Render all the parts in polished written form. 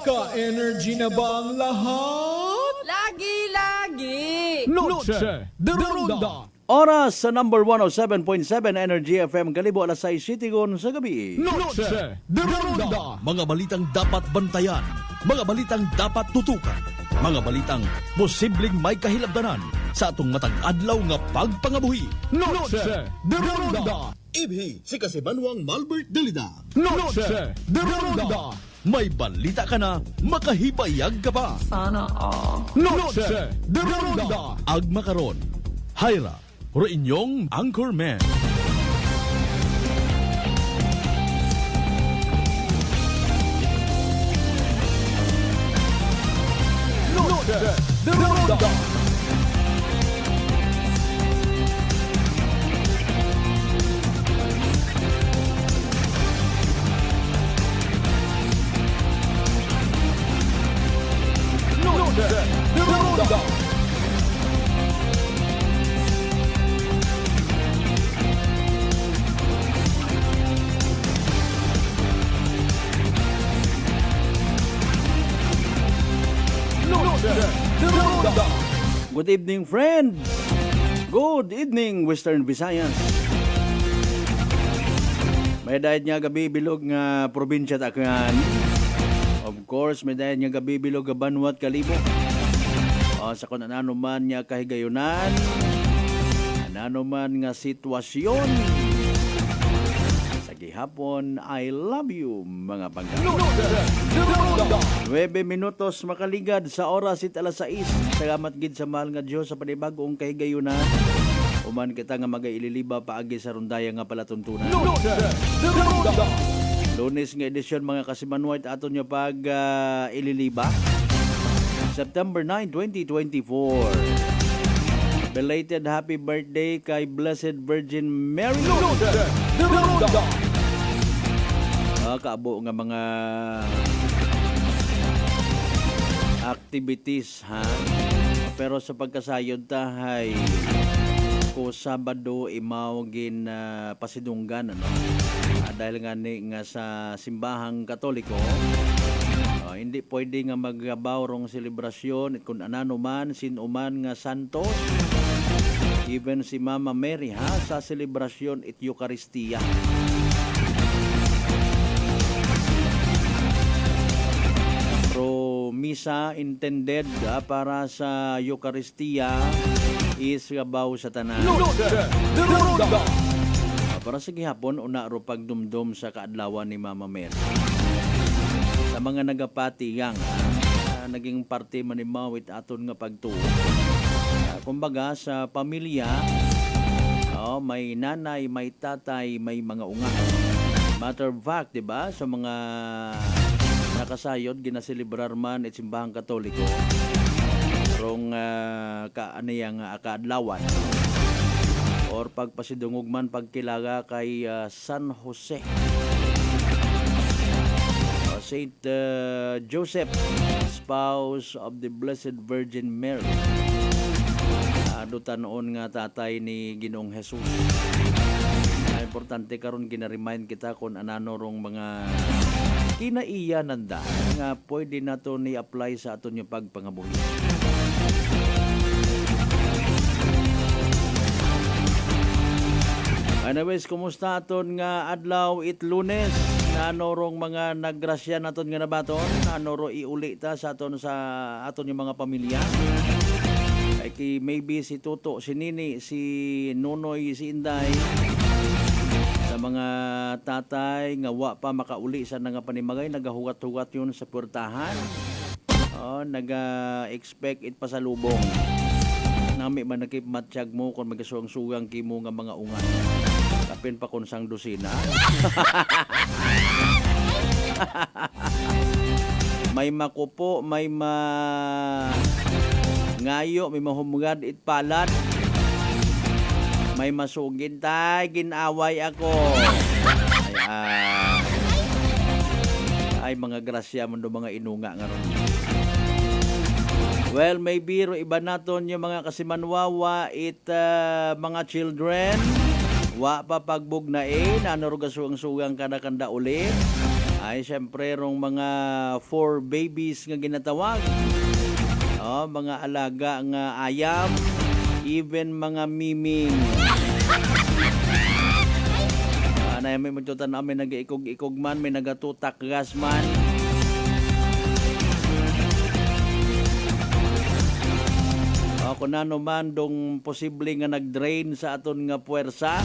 Naka-energy na ba ang lahat? Lagi-lagi! Noche de Ronda! Oras sa number 107.7 Energy FM Kalibo alas 6 Citigon sa gabi. Noche de Ronda! Mga balitang dapat bantayan, mga balitang dapat tutukan, mga balitang posibleng may kahilabdanan sa atong matag adlaw nga pagpangabuhi. Noche de Ronda! Ibhi si Kasibanwang Malbert Dalida. Noche de Ronda! May balita ka na, makahibayag ka pa. Sana all. Noche de Ronda! Agma karon, Hyra, ro inyong Anchorman. Noche de Ronda! Noche de Ronda! Noche de Ronda! Good evening, friends. Good evening, Western Visayas. May dahil nga gabi bilog nga probinsya takan. Of course, may dahil nga gabi bilog nga Banwat Kalibo. Sa kung ano man nga kahigayunan, ano man nga sitwasyon. Sa gihapon, I love you, mga pangkat. Noche de Ronda! 9 minutos makaligad sa oras it alas 6. Salamat gid sa mahal nga Dios sa panibagong kahigayunan. Uman kita nga magaililiba paagi sa rundaya nga palatuntunan. Noche de Ronda! Lunes nga edisyon mga kasimanwait aton nyo pag ililiba. September 9, 2024. Belated happy birthday kay Blessed Virgin Mary. Noche de Ronda! Kaabo nga mga activities ha. Pero sa pagkasayod tahay ko Sabado imaw gin pasidunggan ano. Dahil nga ni nga sa simbahang Katoliko hindi pwede nga magbawrong selebrasyon kung anano man sinuman nga santos even si Mama Mary ha sa selebrasyon it Eucharistia. Pro misa intended para sa Eucharistia is gabaw sa tanan. Noche de Ronda! Para sa gihapon, una ro pagdumdum sa kaadlawan ni Mama Mary. Sa mga nagapati yang naging parte man ni Mawit aton nga pagtuo. Kumbaga sa pamilya, may nanay, may tatay, may mga unga. Matter of fact, di ba? Sa mga nakasayod, ginaselebrar man at simbahang Katoliko. Rong kaadlawan. Or pagpasidungog man pagkilaga kay San Jose. Saint Joseph, spouse of the Blessed Virgin Mary. Adutan noon nga tatay ni Ginoong Jesus. Importante karon gina-remind kita kung anano rong mga kinaiyanan da nga pwede nato ni apply sa aton yung pagpangabuhi. Anyways, kumusta aton nga adlaw it Lunes? Nano rong mga naggrasya naton nga nabaton? Nano ro iuli ta sa aton yung mga pamilya? Kay maybe si Tuto, si Nini, si Nonoy, si Inday. Sa mga tatay nga wa pa makauli sa nga panimagay, nagahugat-hugat yun sa puwertahan. Naga-expect it pasalubong. Nami man nakipmatsyag mo kung magasuang-sugang kimo nga mga ungan. Kapin pa kung sang dosina. May makupo, may ngayo, may mahumugad itpalat. May masugid tay, ginaway ako. Ay mga grasya man do mga inunga nga ron. Well, maybe iba naton yung mga kasimanwawa mga children. Wa pa pagbugnain, ano ro gasuang-sugang kada-kanda ulit. ay syempre rong mga 4 babies nga ginatawag. Mga alaga nga ayam, even mga miming. Na may magtutan na may nag-ikog-ikog man, may nagatutak gas man. Kung ano man dong posible nga nag-drain sa aton nga puwersa,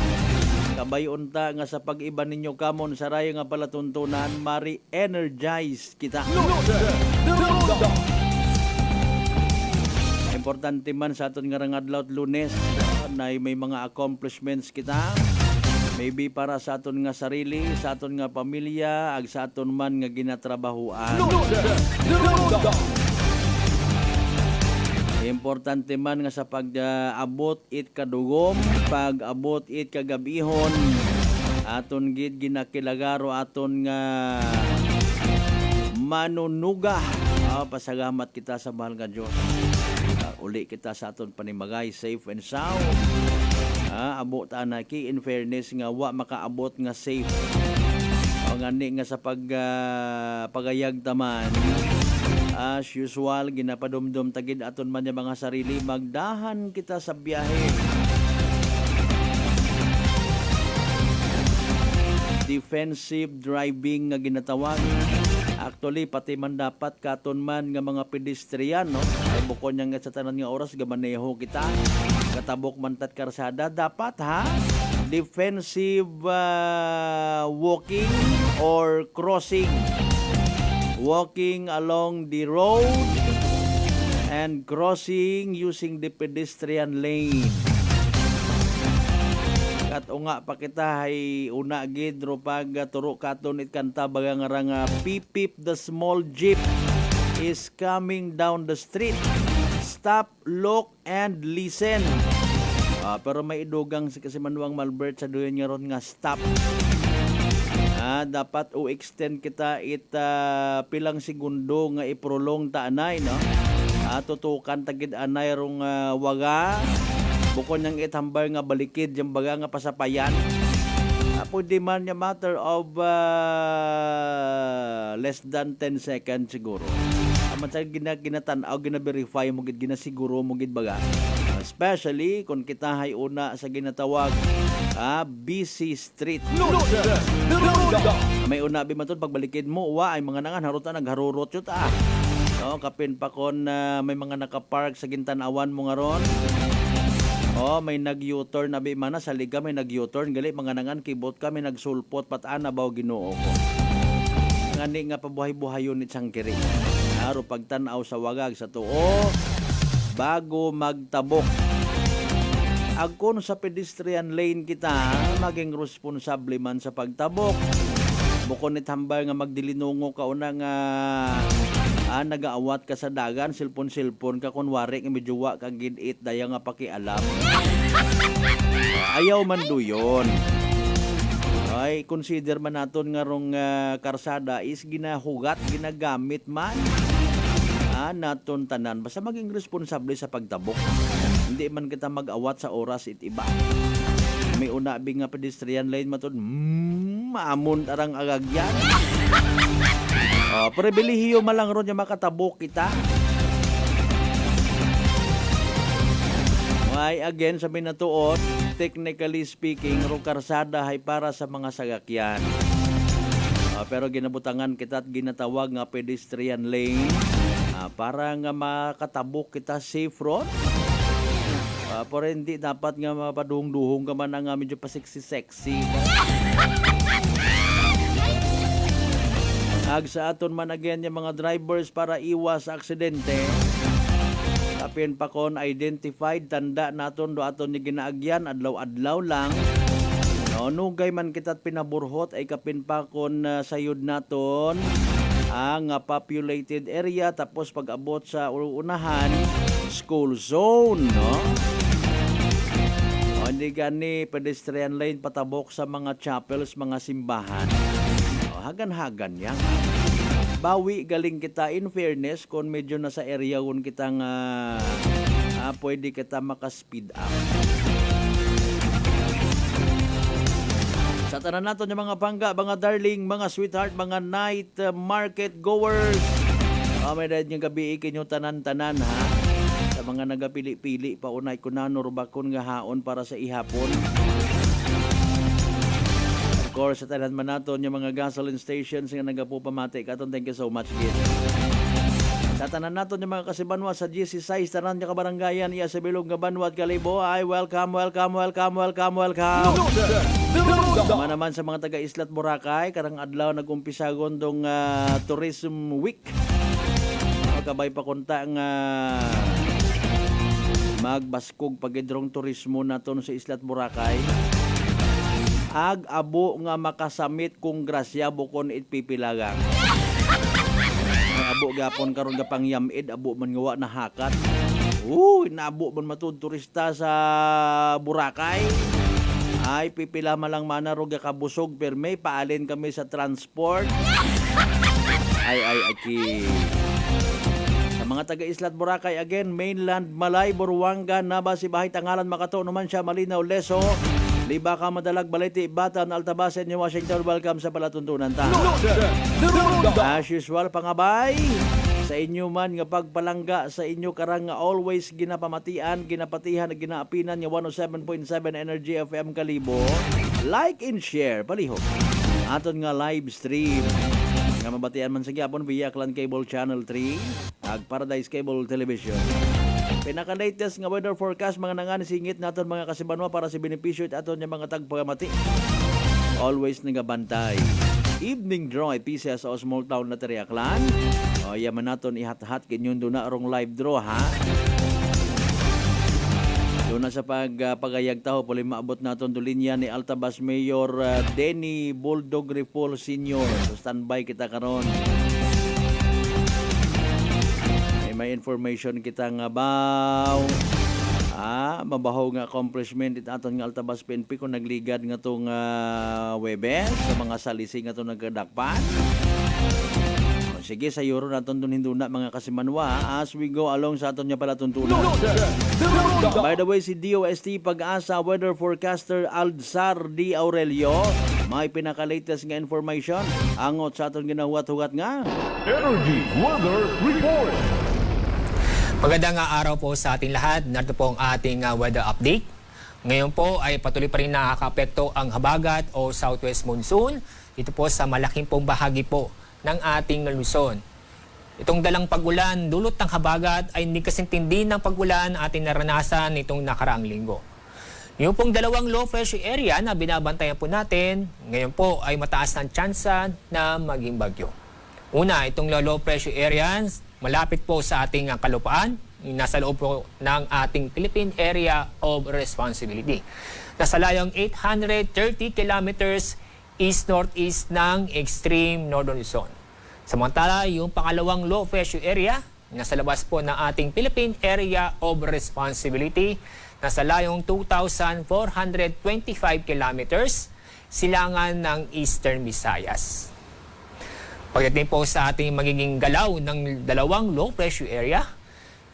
kabayon ta nga sa pag-iba ninyo kamon sa rayo nga palatuntunan, mari-energize kita. Importante man sa aton nga rangadlaw Lunes na may mga accomplishments kita. Maybe para sa aton nga sarili, sa aton nga pamilya, ag sa aton man nga ginatrabahuan. Importante man nga sa pag-abot it kadugom, pag-abot it kagabihon, aton gid ginakilagaro aton nga manunuga. Pasagamat kita sa mahal nga Dios. Uli kita sa aton panimagay safe and sound. Abot ana ki in fairness nga wa makaabot nga safe. O ngani nga sa pagayag taman. As usual, ginapadumdum tagid aton man yung mga sarili, magdahan kita sa biyahe. Defensive driving nga ginatawag. Actually, pati man dapat katon man nga mga pedestrian, no? Ay bukod niyang sa tanan nga oras, gamaneho kita. Katabok man tat karsada, dapat ha? Defensive walking or crossing. Walking along the road and crossing using the pedestrian lane. Kat unga pa kita hay una gid ro pag turo katon it kanta baga nga pip pip the small jeep is coming down the street. Stop, look and listen. Pero may idugang si kasi Manuang Malbert sa duyon nga ron nga stop. Dapat o-extend kita pilang segundo nga iprolong ta anay, no? Tutukan tagid anay rong waga. Bukod niyang itambal nga balikid yung baga nga pasapayan. Pwede man yung matter of less than 10 seconds siguro. Aman sa ginatanaw, gina-verify mo gid, ginasiguro mo gid baga. Especially kung kita hay una sa ginatawag busy street. May una bimatod pagbalikid mo ay mga nangan harutan nagharurot yun no, kapin pa kon may mga nakapark sa gintanawan mo nga ron. May nag-U-turn abi mana sa liga may nag-U-turn gali mga nangan kibot kami nagsulpot pataan na baw Ginoo ko. Ngani nga pabuhay-buhayon ni Sangkiri. Aro pagtan-aw sa wagag sa tuo bago magtabok. Agkon sa pedestrian lane kita, maging responsable man sa pagtabok. Bukod ni tambal nga magdilinungo ka una nga nagaawat ka sa dagan, silpon-silpon ka kunwari nga medyo wa kang gid-it daya nga pakialam. Ayaw man duyon. Ay consider man naton nga rong karsada is ginahugat, ginagamit man. Naton tanan basta maging responsable sa pagtabok. Hindi man kita mag-awat sa oras it iba. May una bing nga pedestrian lane matod maamon arang agagyan. Pribilehiyo malang ron yung makatabok kita. Ay again sabi na tuot, technically speaking ro karsada hay para sa mga sagakyan. Pero ginabutangan kita at ginatawag nga pedestrian lane. Para nga makatabok kita safe road. Pero hindi dapat nga mapaduhong-duhong ka man nga medyo pa sexy-sexy. Sa aton man again yung mga drivers para iwas sa aksidente. Kapin pa kon identified, tanda naton do aton ni ginaagyan, adlaw-adlaw lang. Nugay man kita't pinaburhot ay kapin pa kon sayod naton ang populated area tapos pag-abot sa unahan school zone, no? Hindi gani pedestrian lane patabok sa mga chapels, mga simbahan. Hagan-hagan yan. Bawi galing kita in fairness kung medyo nasa area kung kitang pwede kita maka-speed up. Sa tanan nato yung mga pangga, mga darling, mga sweetheart, mga night market goers. May dahil yung gabi ikinyo tanan-tanan ha. Sa mga nagapili-pili, paunay ko na nurbakon nga haon para sa ihapon. Of course, sa tanan man nato yung mga gasoline stations nga nagapupamati. Katon, thank you so much, Gid. Sa tanan nato yung mga kasibanwa sa GC6, tanan yung kabaranggayan, iya sa Bilog nga Banwa at Kalibo, ay welcome. Sama naman sa mga taga-Islat Boracay, karang adlaw nag-umpisa gondong tourism week. Kabay pa kunta nga magbaskog pagidrong turismo naton sa Islat Boracay. Ag-abo nga makasamit kung grasya bukon itpipilagang. Abo gapon karon ga pangyamid, abo man ngawa na hakat. Naabo man matud turista sa Boracay. Ay pipila malang mana ro ga kabusog perme paalin kami sa transport. Ay mga taga-Islat Boracay again, mainland, Malay, Buruanga, Naba, Sibahay, Tangalan, Makato, naman siya, Malinaw, Leso, Liba ka Madalag, Balete, Batan, Altabasen, New Washington, welcome sa palatuntunan ta. As usual, pangabay, sa inyo man nga pagpalangga, sa inyo karang nga always ginapamatian, ginapatihan, ginaapinan, nga 107.7 Energy FM Kalibo, like and share, palihog. Aton nga live stream. Nga mabatian man sa gyapon via Clan Cable Channel 3 ag Paradise Cable Television. Pinaka-latest nga weather forecast mga nanganisingit naton mga kasibanwa para sa benepisyo at aton yung mga tagpagamati. Always nagabantay. Evening draw ay PCS o small town na Teriaklan. O yaman naton ihat-hat kinyong doon na arong live draw ha. Doon na sa pagayag taho, puli maabot naton dulinya ni Altabas Mayor Denny Bulldog Ripol Sr. So standby kita karon. May information kita nga baw. Mabaho nga accomplishment it aton nga Altabas PNP kung nagligad nga tong Webes sa mga salisi nga tong nagkadakpan. Sige, sa Euro naton dun hinduna mga kasimanwa as we go along sa aton nga palatuntunan. By the way, si DOST Pag-asa weather forecaster Aldzar D. Aurelio may pinaka-latest nga information angot sa aton ginahuat-hugat nga Energy Weather Report. Magandang araw po sa ating lahat. Narito po ang ating weather update. Ngayon po ay patuloy pa rin nakakaapekto ang habagat o southwest monsoon. Ito po sa malaking pong bahagi po ng ating Luzon. Itong dalang pag-ulan, dulot ng habagat ay hindi kasing tindi ng pag-ulan ating naranasan nitong nakaraang linggo. Yung pong dalawang low pressure area na binabantayan po natin, ngayon po ay mataas ng tsansa na maging bagyo. Una, itong low pressure areas, malapit po sa ating kalupaan, nasa loob po ng ating Philippine Area of Responsibility. Nasa layong 830 kilometers east-northeast ng extreme northern Luzon. Samantala, yung pangalawang low pressure area, nasa labas po ng ating Philippine Area of Responsibility, nasa layong 2,425 kilometers, silangan ng Eastern Visayas. Pagdating po sa ating magiging galaw ng dalawang low pressure area,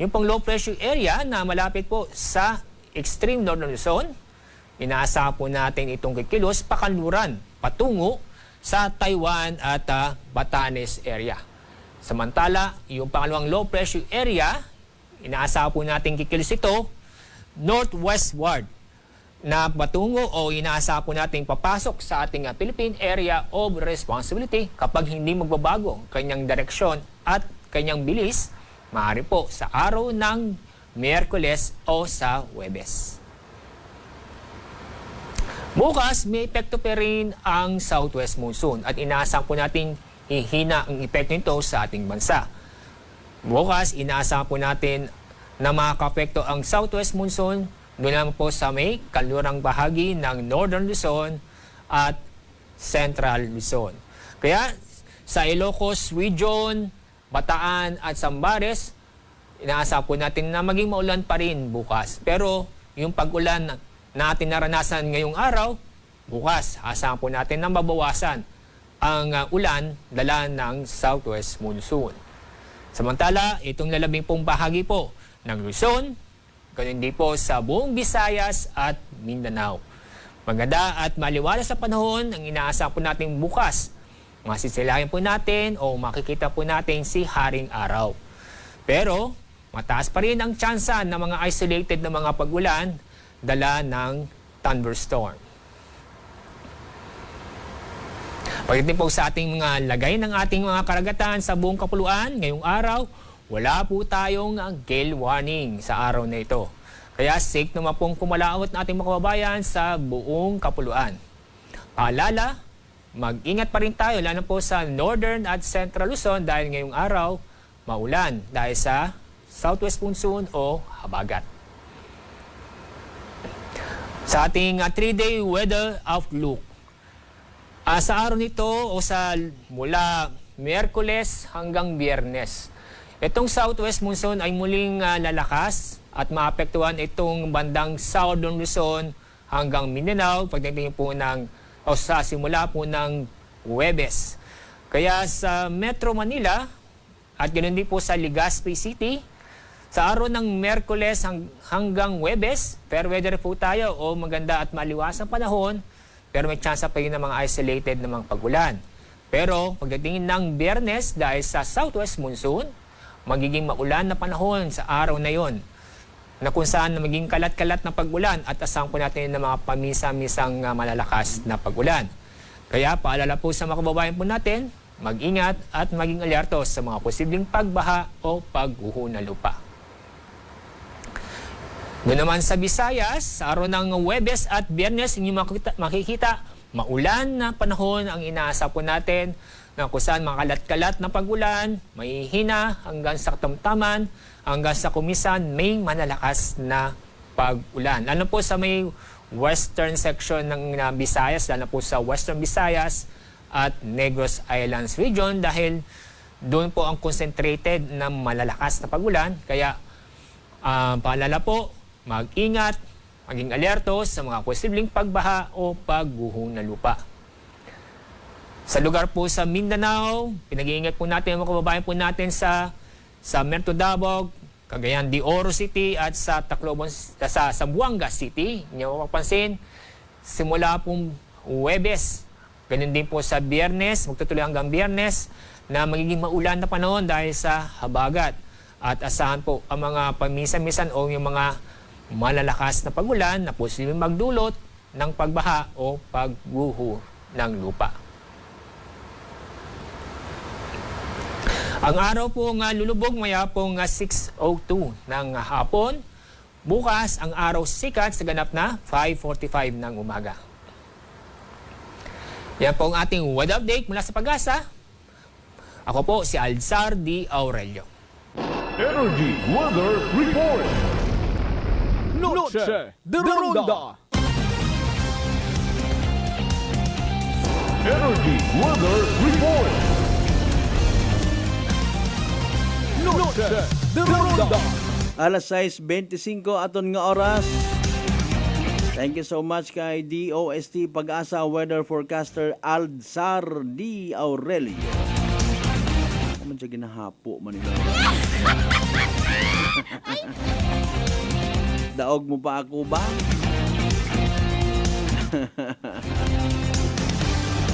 yung pang low pressure area na malapit po sa extreme northern Luzon, inaasahan po natin itong kikilos pakanluran patungo sa Taiwan at Batanes area. Samantala, yung pangalawang low pressure area, inaasahan po natin kikilos ito northwestward na patungo o inaasahan po natin papasok sa ating Philippine Area of Responsibility kapag hindi magbabago kanyang direksyon at kanyang bilis, maaari po sa araw ng Miyerkules o sa Huwebes. Bukas, may epekto pa rin ang southwest monsoon at inaasahan po natin hihina ang epekto nito sa ating bansa. Bukas, inaasahan po natin na makaka-apekto ang southwest monsoon doon naman po sa may kanlurang bahagi ng northern Luzon at central Luzon. Kaya sa Ilocos Region, Bataan at Zambales, inaasahan po natin na maging maulan pa rin bukas. Pero yung pag-ulan natin naranasan ngayong araw, bukas, asahan po natin na mabawasan ang ulan dala ng southwest monsoon. Samantala, itong lalabing pong bahagi po ng Luzon, ganun din po sa buong Visayas at Mindanao. maganda at maliwalas sa panahon ang inaasahan po natin bukas. Masisilayan po natin o makikita po natin si Haring Araw. Pero mataas pa rin ang tsansa ng mga isolated na mga pag-ulan dala ng thunderstorm. Pagdating po sa ating mga lagay ng ating mga karagatan sa buong kapuluan, ngayong araw, wala po tayong gale warning sa araw na ito. Kaya safe naman pong kumalaot na ating mga kababayan sa buong kapuluan. Paalala, mag-ingat pa rin tayo lalo po sa Northern at Central Luzon dahil ngayong araw, maulan dahil sa southwest monsoon o habagat. Sa ating 3-day weather outlook, sa araw nito o sa mula Miyerkules hanggang Biyernes, itong southwest monsoon ay muling lalakas at maapektuhan itong bandang Southern Luzon hanggang Mindanao pagdating po sa simula po ng Huwebes. Kaya sa Metro Manila at ganoon din po sa Legazpi City, sa araw ng Miyerkules hanggang Huwebes, fair weather po tayo o maganda at maliwasang panahon, pero may chance pa rin ng mga isolated na mga pag-ulan. Pero pagdating ng Biyernes dahil sa southwest monsoon, magiging maulan na panahon sa araw na yon, na kung saan maging kalat-kalat na pag-ulan at asahan po natin ng mga pamisa-misang malalakas na pag-ulan. Kaya paalala po sa mga kababayan po natin, mag-ingat at maging alerto sa mga posibleng pagbaha o pagguho ng lupa. Doon naman sa Visayas, sa araw ng Huwebes at Biyernes, inyo makikita maulan na panahon ang inaasa po natin na kung saan makalat-kalat na pag-ulan, may hina hanggang sa katamtaman, hanggang sa kumisan may manalakas na pag-ulan. Lalo po sa may western section ng Visayas, lalo po sa Western Visayas at Negros Islands region dahil doon po ang concentrated na malalakas na pag-ulan. Kaya paalala po, mag-ingat, maging alerto sa mga posibleng pagbaha o pagguho ng lupa. Sa lugar po sa Mindanao, pinag-iingat po natin ang mga kababayan po natin sa Merto Davao, Cagayan de Oro City at sa Tacloban, sa Zamboanga City. Hindi mo mapapansin, simula pong Huwebes, ganun din po sa Biyernes, magtutuloy hanggang Biyernes, na magiging maulan na panahon dahil sa habagat. At asahan po ang mga pamisa-misan o yung mga malalakas na pag-ulan na posibleng magdulot ng pagbaha o pagguho ng lupa. Ang araw po lulubog maya pong 6:02 ng hapon. Bukas ang araw sikat sa ganap na 5:45 ng umaga. Yan po ang ating weather update mula sa Pag-asa. Ako po si Alzar D. Aurelio. Energy Weather Report. Noche de Ronda. Energy Weather Report. Noche de Ronda. Alas 6:25 aton nga oras. Thank you so much kay DOST Pag-asa Weather Forecaster Alzar D. Aurelio. Ano man siya ginahapo man ito? Daog mo pa ako ba?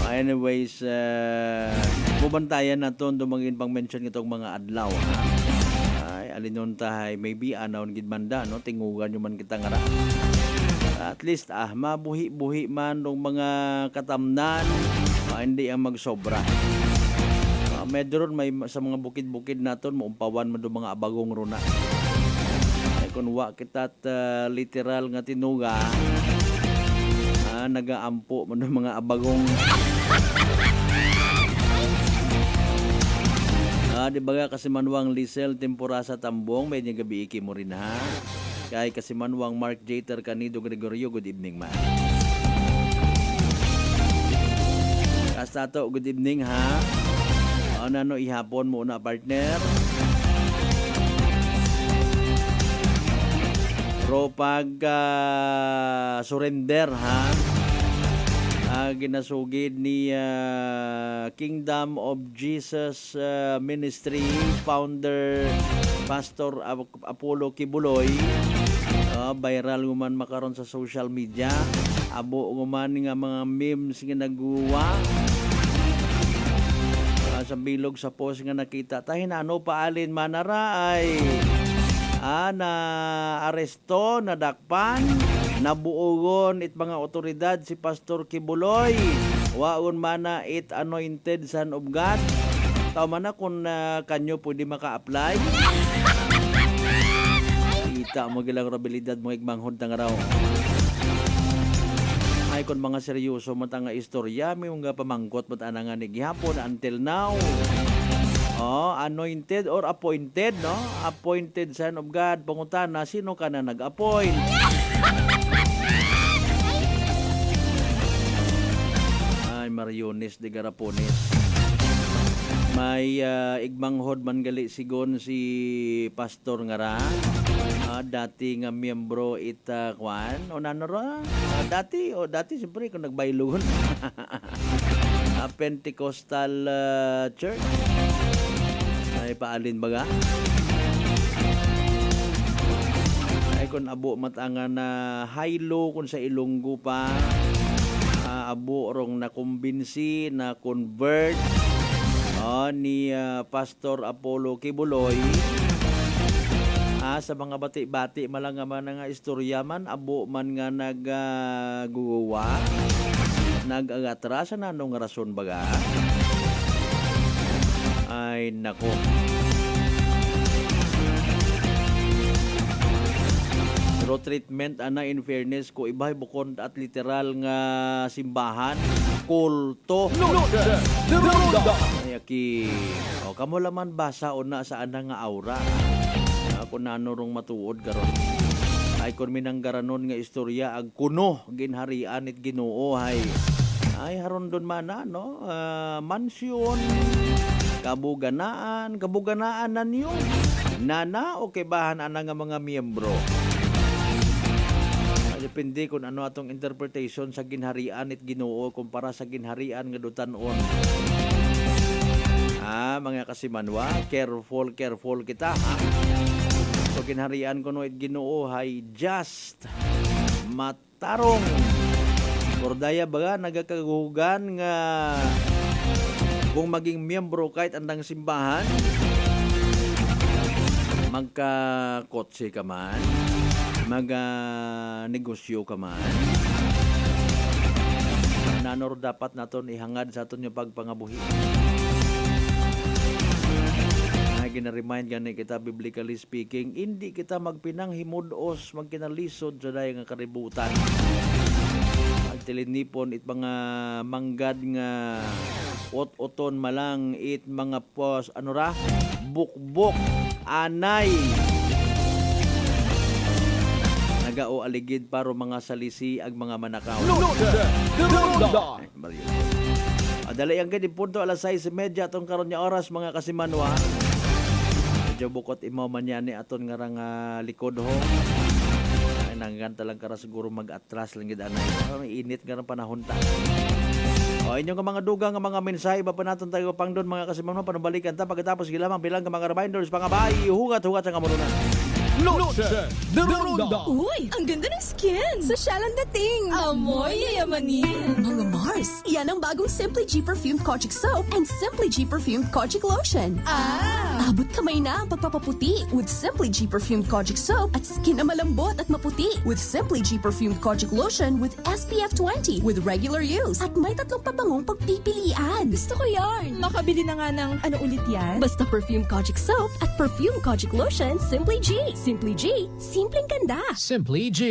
Anyways, bubantayan na ito dumangin pang mention itong mga adlaw. Ay, alinon tahay, maybe anawon gidmanda, no? Tingugan nyo man kita nga ra. At least, mabuhi-buhi man ng mga katamnan, hindi ang magsobra. Medron, may sa mga bukid-bukid naton, maumpawan mo mga abagong runa. Ay, kung wa kita literal nga tinuga, nagaampo mo mga abagong. Di ba kasi manwang Lisel tempora sa Tambong, may gabi iki mo rin ha. Kay kasi manwang Mark Jeter Canido Gregorio, good evening man. Kastato, good evening ha. Ano ihapon mo na partner. Pro pag surrender ha. Ginasugid ni Kingdom of Jesus Ministry founder Pastor Apollo Kibuloy. Viral man makaron sa social media. Abo guman nga mga memes nga naguwa. Sa bilog sa post nga nakita tahin ano paalin manara ay na aresto, nadakpan, nabuogon it mga otoridad si Pastor Kibuloy. Waon mana it anointed son of God. Tao man na kung kanyo pwede maka-apply. Kita mo gilang abilidad mo igmanghod nga raw. Ay kon mga seryoso mata nga istorya may mga pamangkot mata nga ni gihapon until now. Anointed or appointed, no? Appointed son of God. Pangutana, sino ka na nag-appoint? Ay, Mariones de Garapones. May igmanghod man gali sigon si Pastor nga ra. Dati nga miyembro kwan o nanoro dati siyempre kung nagbayluhon Pentecostal Church ay paalin baga ay kung abo matanga na haylo kung sa Ilonggo pa abo rong nakumbinsi na convert ni Pastor Apollo Kibuloy. Sa mga bati-bati malang man nga istorya man abo man nga nagguwa nag-agatras na anong rason baga ay nako pero treatment in fairness ko ibahay bukod at literal nga simbahan kulto ay aki kamo laman basa o na saan nga aura ako na rong matuod karon ay kun minang garanon nga istorya ag kuno ginharian it Ginoo ay haron don mana no mansyon kabuganaan nanyo nana o kebahan ana nga mga miyembro depende kung ano atong interpretation sa ginharian it Ginoo kumpara sa ginharian nga dutanon. Mga kasimanwa, careful kita ha. So ginharian ko no it Ginoo hay just matarong. Kordaya baga nagakagugan nga kung maging miyembro kahit andang simbahan magka-kotse ka man, mag-negosyo ka man. Nanor dapat naton ihangad sa aton yung pagpangabuhi. Gina-remind gani kita biblically speaking, hindi kita magpinang himudos, magkinalisod sa dayang nga kaributan. Agtilinipon it mga manggad nga ot-oton malang it mga pos bukbok anay nagao aligid paro mga salisi ag mga manakaw. Adala yang kay punto alas 6:30 atong karon nya oras mga kasimanwa. Medyo bukot imaw man yan ni aton nga likod ho. Ay nangganta lang kara siguro mag-atras lang gid anay. May init nga ng panahon ta. Inyong mga dugang nga mga mensahe ba pa naton tayo pang doon mga kasimanwa panubalikan ta pagkatapos gilamang bilang nga mga reminders pangabay hugat-hugat sa kamununan. Noche de Ronda. Uy, ang ganda ng skin! Sosyal ang dating! Amoy yayamanin! Mga Mars, yan ang bagong Simply G Perfumed Kojic Soap and Simply G Perfumed Kojic Lotion. Abot kamay na ang pagpapaputi with Simply G Perfumed Kojic Soap at skin na malambot at maputi with Simply G Perfumed Kojic Lotion with SPF 20 with regular use at may 3 pabangong pagpipilian. Gusto ko yarn! Makabili na nga ng ano ulit yan? Basta Perfumed Kojic Soap at Perfumed Kojic Lotion Simply G. Simply G, simpleng ganda. Simply G.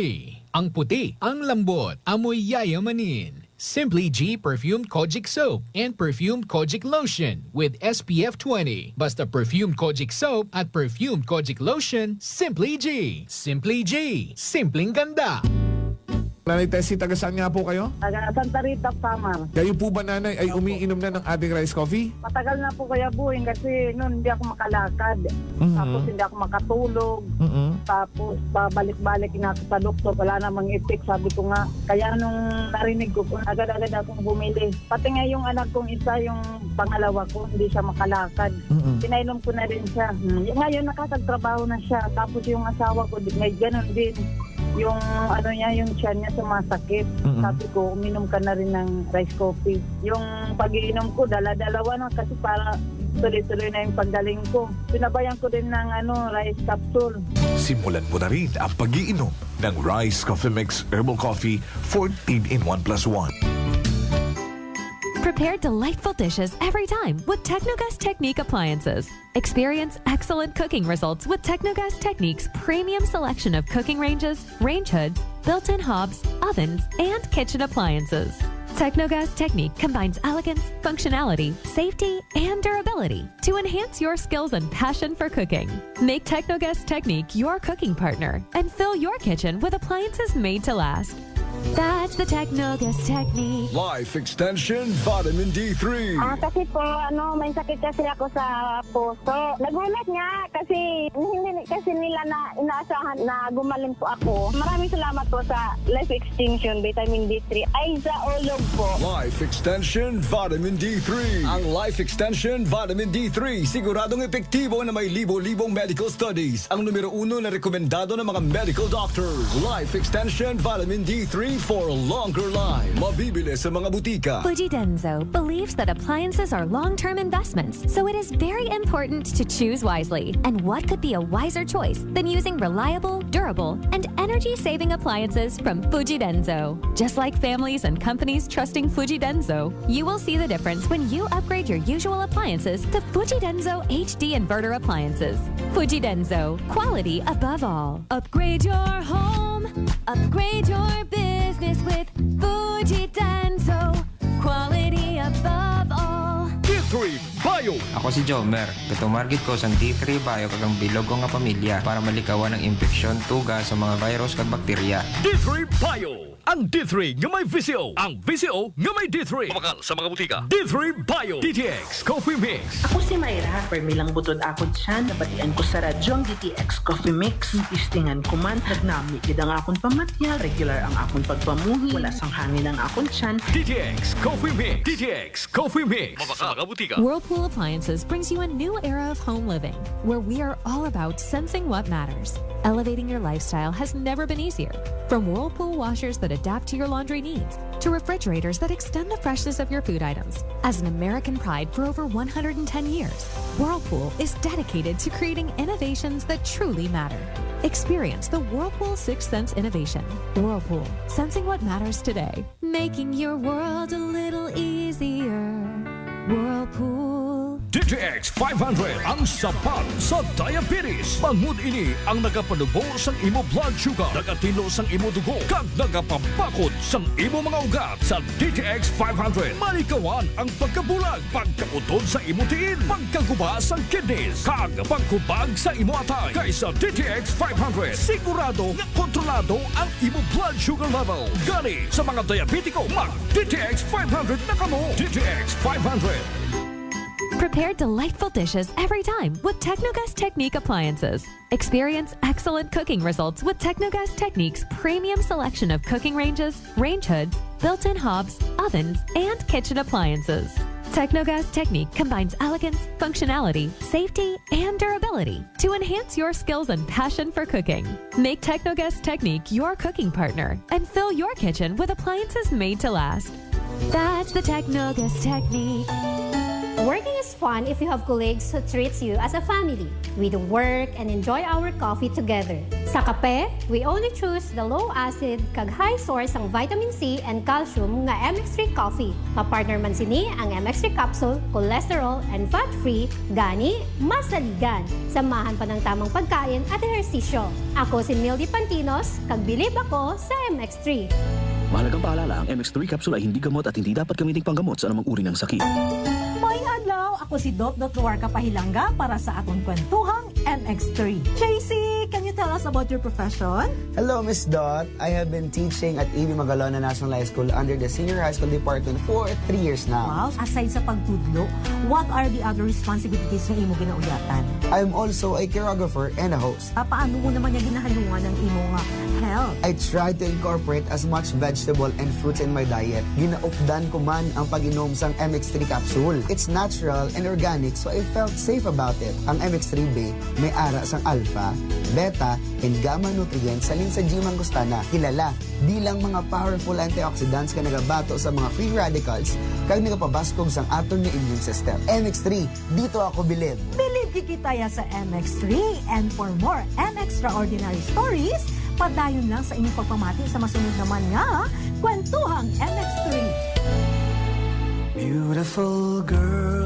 Ang puti, ang lambot, amoy yayamanin. Simply G Perfumed Kojic Soap and Perfumed Kojic Lotion with SPF 20. Basta Perfumed Kojic Soap at Perfumed Kojic Lotion, Simply G. Simply G. Simpleng ganda. Nanay Tessie, taga saan nga po kayo? Taga Santa Rita, Samar. Kayo po ba, nanay, ay umiinom na ng ating rice coffee? Matagal na po kaya buhin kasi noon hindi ako makalakad. Tapos hindi ako makatulog. Tapos pabalik-balik na ako sa doktor. Wala namang effect, sabi ko nga. Kaya nung narinig ko, agad-agad akong bumili. Pati nga yung anak kong isa, yung pangalawa ko, hindi siya makalakad. Pinainom ko na rin siya. Ngayon nakakagtrabaho na siya. Tapos yung asawa ko, may ganun din. yung ano niya, yung tiyan niya sumasakit. Sabi ko, uminom ka na rin ng rice coffee. Yung pag-iinom ko, dala-dalawa na kasi para tuloy-tuloy na yung paggaling ko. Pinabayan ko din ng rice capsule. Simulan mo na rin ang pag-iinom ng Rice Coffee Mix Herbal Coffee 14 in 1 plus 1. Prepare delightful dishes every time with Technogas Technique appliances. Experience excellent cooking results with Technogas Technique's premium selection of cooking ranges, range hoods, built-in hobs, ovens, and kitchen appliances. Technogas Technique combines elegance, functionality, safety, and durability to enhance your skills and passion for cooking. Make Technogas Technique your cooking partner and fill your kitchen with appliances made to last. That's the Technogas Technique. Life Extension Vitamin D3. Kasi po, may sakit kasi ako sa puso. Nagulat nga kasi hindi kasi nila na inaasahan na gumaling po ako. Maraming salamat po sa Life Extension Vitamin D3 ay sa ulog po. Life Extension Vitamin D3. Ang Life Extension Vitamin D3 siguradong epektibo na may libo-libong medical studies. Ang numero 1 na rekomendado ng mga medical doctors. Life Extension Vitamin D3 for a longer life. Mabibili sa mga butika. Fujidenzo believes that appliances are long-term investments, so it is very important to choose wisely. And what could be a wiser choice than using reliable, durable, and energy-saving appliances from Fujidenzo? Just like families and companies trusting Fujidenzo, you will see the difference when you upgrade your usual appliances to Fujidenzo HD inverter appliances. Fujidenzo, quality above all. Upgrade your home, upgrade your business with Fujidenzo, quality above all. D3 Bio. Ako si Jomer. Gatumargit ko sang D3 Bio kagang bilog ko nga pamilya para malikawan ng infeksyon, tuga sa mga virus kag bakterya. D3 Bio. Ang D3 nga may VCO. Ang VCO nga may D3. Kumakal sa mga butika. D3 Bio. DTX Coffee Mix. Ako si Mayra. Permilang butod ako dyan. Nabatian ko sa radyo ang DTX Coffee Mix. Istingan ko man. Nagnami gid ang akong pamatya. Regular ang akong pagpamuhi. Wala sang hangin ang akong tiyan. DTX Coffee Mix. DTX Coffee Mix. Kumakal sa mga butika. Whirlpool Appliances brings you a new era of home living, where we are all about sensing what matters. Elevating your lifestyle has never been easier. From Whirlpool washers that adapt to your laundry needs, to refrigerators that extend the freshness of your food items. As an American pride for over 110 years, Whirlpool is dedicated to creating innovations that truly matter. Experience the Whirlpool Sixth Sense innovation. Whirlpool, sensing what matters today, making your world a little easier. Whirlpool. DTX 500 ang sapat sa diabetes. Bangod ini ang nagapanubo sang imo blood sugar, nagatilo sang imo dugo, kag nagapapakod sang imo mga ugat. Sa DTX 500, malikawan ang pagkabulag, pagkautod sa imo tiil, pagkaguba sang kidneys, kag pagkubag sa imo atay. Kaysa DTX 500, sigurado nga kontrolado ang imo blood sugar level. Gani sa mga diabetiko, mag DTX 500 na kamo. DTX 500. Prepare delightful dishes every time with Technogas Technique appliances. Experience excellent cooking results with Technogas Technique's premium selection of cooking ranges, range hoods, built-in hobs, ovens, and kitchen appliances. Technogas Technique combines elegance, functionality, safety, and durability to enhance your skills and passion for cooking. Make Technogas Technique your cooking partner and fill your kitchen with appliances made to last. That's the Technogas Technique. Working is fun if you have colleagues who treats you as a family. We do work and enjoy our coffee together. Sa kape, we only choose the low-acid kag high source ang vitamin C and calcium nga MX3 coffee. Mapartner man sini ang MX3 capsule, cholesterol and fat-free, gani masaligan. Samahan pa ng tamang pagkain at ehersisyo. Ako si Mildy Pantinos, kag bilib ako sa MX3. Mahalagang paalala, ang MX3 capsule ay hindi gamot at hindi dapat gamitin panggamot sa anumang uri ng sakit. Maayong adlaw, ako si Dot Warka Pahilanga para sa atong kwentuhang MX3. JC, can you tell us about your profession? Hello, Miss Dot. I have been teaching at A.B. Magalona National High School under the Senior High School Department for 3 years now. Wow, aside sa pagtudlo, what are the other responsibilities na imo ginauyatan? I'm also a choreographer and a host. Paano mo naman niya ginahayungan ng imong health? I try to incorporate as much vegetable and fruits in my diet. Ginaupdan ko man ang pag-inom sang MX3 capsule. It's natural and organic, so I felt safe about it. Ang MX3 Bay may ara sang alpha, beta, and gamma nutrients salin sa G. mangostana, kilala bilang mga powerful antioxidants ka nagabato sa mga free radicals kag nagapabaskog sang aton nga immune system. MX3, dito ako bilib. Bilib kikitaya sa MX3. And for more MXtraordinary stories, padayon lang sa inyong pagpamati sa masunod naman nga Kwentuhang MX3. Beautiful girl.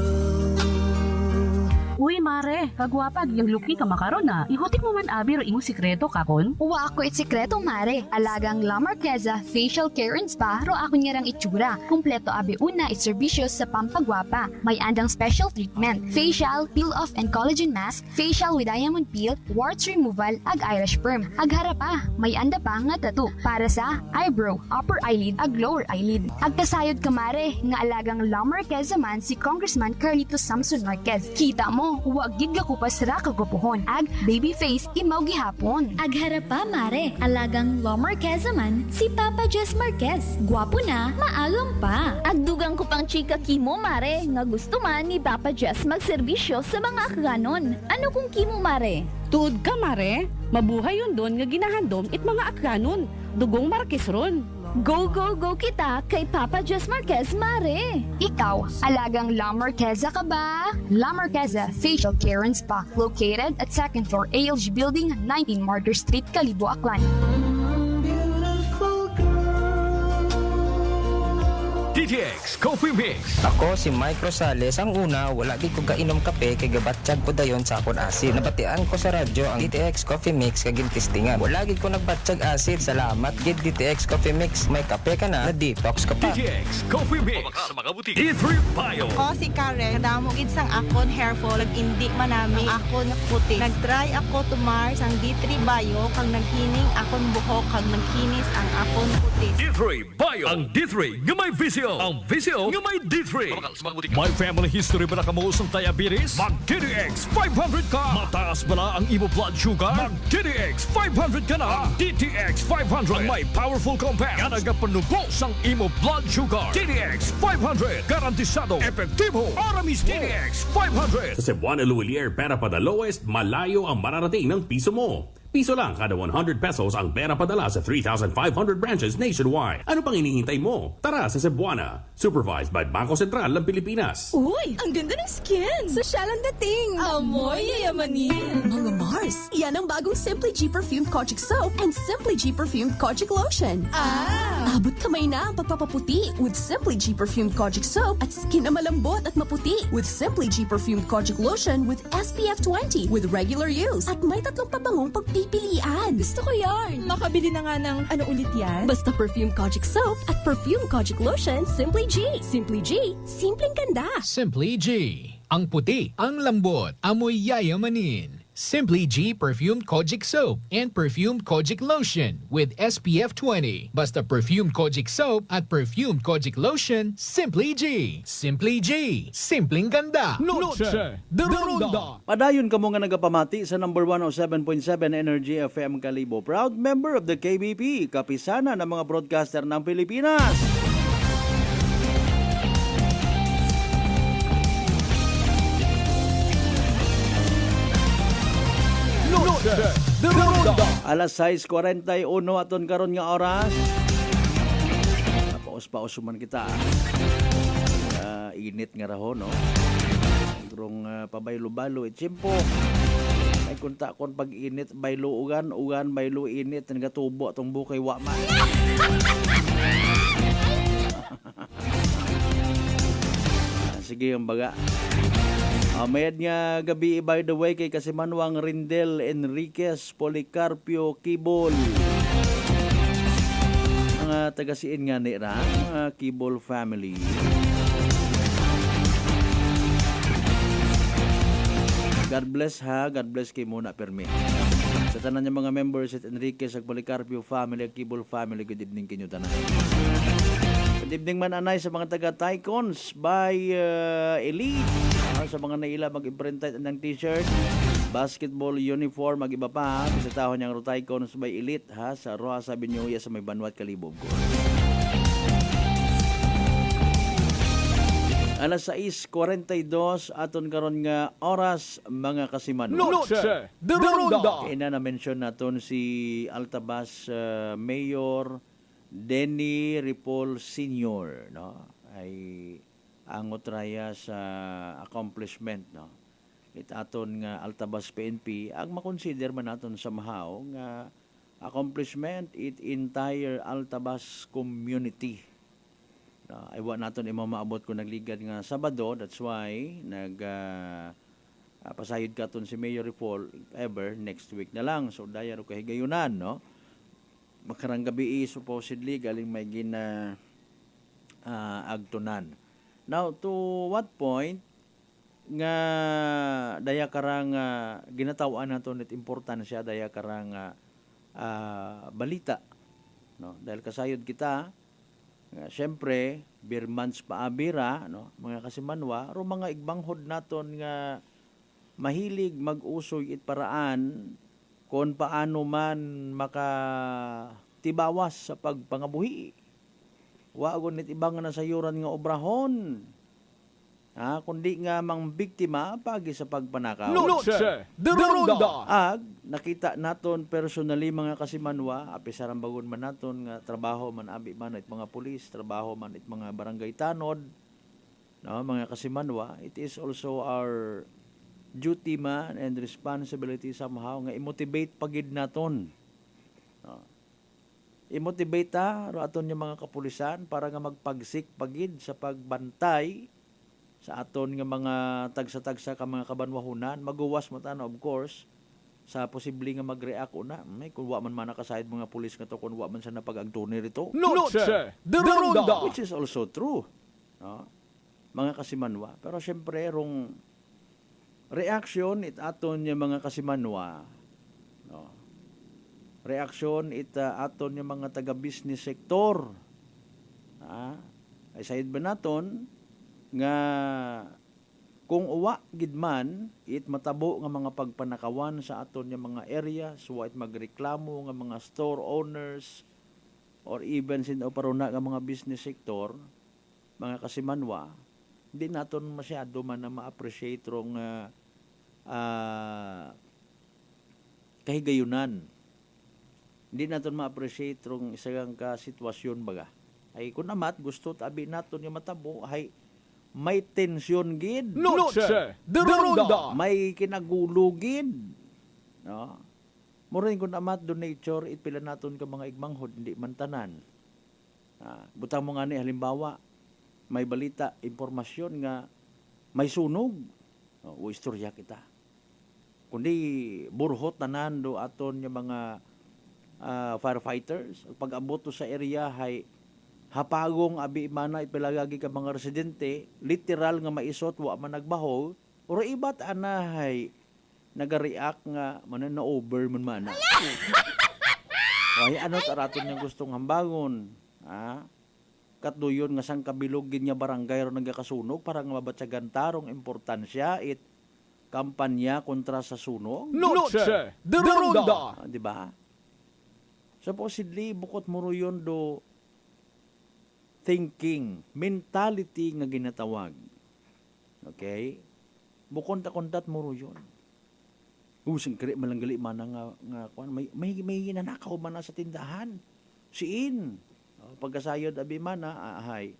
Uy, mare, kagwapag yung luki ka makaron na. Ihutik mo man abi ro imong sikreto kakon. Uwa ako sikreto, mare. Alagang La Marqueza Facial Care and Spa ro ako niyarang itsura. Kumpleto abi una itserbisyo sa pampagwapa. May andang special treatment. Facial, peel-off and collagen mask, facial with diamond peel, warts removal, ag eyelash perm. Ag harapa, may anda pa nga tattoo para sa eyebrow, upper eyelid, ag lower eyelid. Ag kasayod ka, mare, nga alagang La Marqueza man si Congressman Carlito Samson Marquez. Kita mo, huwag gid ka kupas ra kagupuhon. Ag baby face imaw gihapon. Ag harapa, mare, alagang La Marqueza man si Papa Jess Marquez. Gwapo na, maalam pa. Ag dugang ko pang chika kimo, mare, nga gusto man ni Papa Jess magserbisyo sa mga akganon. Ano kung kimo, mare? Tuod ka, mare. Mabuhay yun doon nga ginahandom it mga aklanon. Dugong Marquez ron. Go, go, go kita kay Papa Jess Marquez, mare! Ikaw, alagang La Marqueza ka ba? La Marqueza Facial Care and Spa, located at 2nd floor ALG Building, 19 Martyr Street, Kalibo, Aklan. DTX Coffee Mix. Ako si Mike Rosales. Ang una, wala di ko kainom kape kay gabatsyag ko dayon sa akon asid. Nabatian ko sa radyo ang DTX Coffee Mix kag gintistingan. Wala gid ko nagbatsyag asid. Salamat gid DTX Coffee Mix. May kape ka na detox ka pa. DTX Coffee Mix. Sa mga butik. D3 Bio. O si Karen, kadamo gid sang akon hair fall ag indi manami akon nga puti. Nagtry ako tumar sang D3 Bio kag naghining akon buhok kag nagkinis ang akon puti. D3 Bio. Ang D3 nga may visyo. Ang visyo nga may D3. May family history ba na kamuusang diabetes? Mag DTX 500 ka. Mataas ba na ang imo blood sugar? Mag DTX 500 ka na. DTX 500 ang may powerful compounds nga nagapanubos ang imo blood sugar. DTX 500 garantisado, epektibo, aramis DTX 500. Sa Cebuana Luwilier, pera pa the lowest, malayo ang mararating ng piso mo. Piso lang kada 100 pesos ang pera padala sa 3,500 branches nationwide. Ano pang hinihintay mo? Tara sa Cebuana. Supervised by Bangko Sentral ng Pilipinas. Uy, ang ganda ng skin! Sosyal ang dating! Amoy yayamanin! Mga Mars, yan ang bagong Simply G Perfumed Kojic Soap and Simply G Perfumed Kojic Lotion. Abot kamay na ang pagpapaputi with Simply G Perfumed Kojic Soap at skin na malambot at maputi with Simply G Perfumed Kojic Lotion with SPF 20 with regular use at may tatlong pabangong pagpipilian. Gusto ko yarn! Makabili na nga ng ano ulit yan? Basta Perfume Kojic Soap at Perfume Kojic Lotion, Simply G. Simply G, simpleng ganda. Simply G. Ang puti, ang lambot, amoy yayamanin. Simply G Perfumed Kojic Soap and Perfumed Kojic Lotion with SPF 20. Basta Perfumed Kojic Soap at Perfumed Kojic Lotion, Simply G. Simply G. Simpleng ganda. Noche de Ronda. Padayon ka mo nga nagapamati sa number 107.7 Energy FM Kalibo. Proud member of the KBP, kapisana ng mga broadcaster ng Pilipinas. Alas 6:41 aton karon nga oras. Paus-paus man kita. Init nga raho, no? Grong pabaylo-balo itsimpo. Ay kunta kon pag init baylo ugan baylo init nga tubo atong bukay wa man. Sige ang baga. Mayad nga gabi, by the way, kay Kasimanwang Rindel Enriquez Policarpio Kibol. Mga taga-siin nga nila, mga Kibol family. God bless ha, God bless kay muna permi. Sa tanan niya mga members at Enriquez at Policarpio family, Kibol family, good evening kinyo tanan. Good evening man anay sa mga taga-Tycons by Elite. Sa mga naila mag-imprint ng t-shirt, basketball uniform, mag-iba pa ha. Sa taho niyang Tycons by Elite ha. Sa Roa sa Binyuya sa may Banwat Kalibog. Alas 6:42 aton karon nga oras mga kasiman. Noche de Ronda. Kaya na mention naton si Altabas Mayor Denny Ripoll Sr. no ay angot raya sa accomplishment no it aton nga Altabas PNP ang makonsider man naton sa mahaw nga accomplishment it entire Altabas community. Ay wa naton maabot kung nagligad nga Sabado, that's why pasayod katon si Mayor Ripoll if ever next week na lang. So daya ro kahigayunan no. Makarang gabi supposedly galing may gina agtunan. Now to what point nga daya karang ginatawan naton it importansya daya karang balita no dahil kasayod kita. Siyempre, beer months paabira, no? Mga kasimanwa, ro mga igbanghod naton nga mahilig mag-usoy it paraan kung paano man makatibawas sa pagpangabuhi. Wagon nit ibang na sayuran nga obrahon. Kundi nga mang biktima pagi sa pagpanakaw. Noche de Ronda. Ag nakita naton personally mga kasimanwa, apisarang bagon man naton nga trabaho man abi man it mga pulis, trabaho man it mga barangay tanod. No, mga kasimanwa, it is also our duty man and responsibility somehow nga i-motivate pagid naton. No. I-motivate ro aton yung mga kapulisan para nga magpagsik pagid sa pagbantay sa aton nga mga tagsa-tagsa ka mga kabanwahunan, maguwas mo tan of course sa posible nga mag-react una. May kung wa man nakasayad mga pulis nga to kung wa man sa napag-agtunay rito. Noche de Ronda. Which is also true. No? Mga kasimanwa. Pero syempre rong reaction it aton nga mga kasimanwa. No? Reaction it aton nga mga taga-business sector. Ay sayad ba naton nga kung uwa gidman it matabo nga mga pagpanakawan sa aton nga mga area so it magreklamo nga mga store owners or even sin oparuna nga mga business sector mga kasimanwa di naton masyado man na ma-appreciate rong kahigayunan hindi naton ma-appreciate rong isang ka sitwasyon baga ay kun amat gusto tabi naton nga matabo ay may tensyon gid. Noche de Ronda. May kinagulo gid. No? Murin kun amat do nature it pila naton ka mga igmanghod hindi man tanan. Butang mo nga ni halimbawa may balita, impormasyon nga may sunog. O istorya kita. Kundi burhot tanan do aton yung mga firefighters pag-abot sa area hay hapagong abi mana ipilagagi ka mga residente literal nga maisot wa man nagbaho or ibat anahay nagareact nga man na over man ay ano taraton nga gustong hambangon katduyon nga sang kabilog gid nga barangay ro nagakasunog para nga mabatsagan tarong importansya it kampanya kontra sa sunog. Noche de Ronda. Di ba? Supposedly bukod mo yon do thinking, mentality nga ginatawag. Okay? Bukon ta kontat mo yun. Singkri malanggali man nga may nanakaw man na sa tindahan. Siin. Pagkasayod abi man ahay.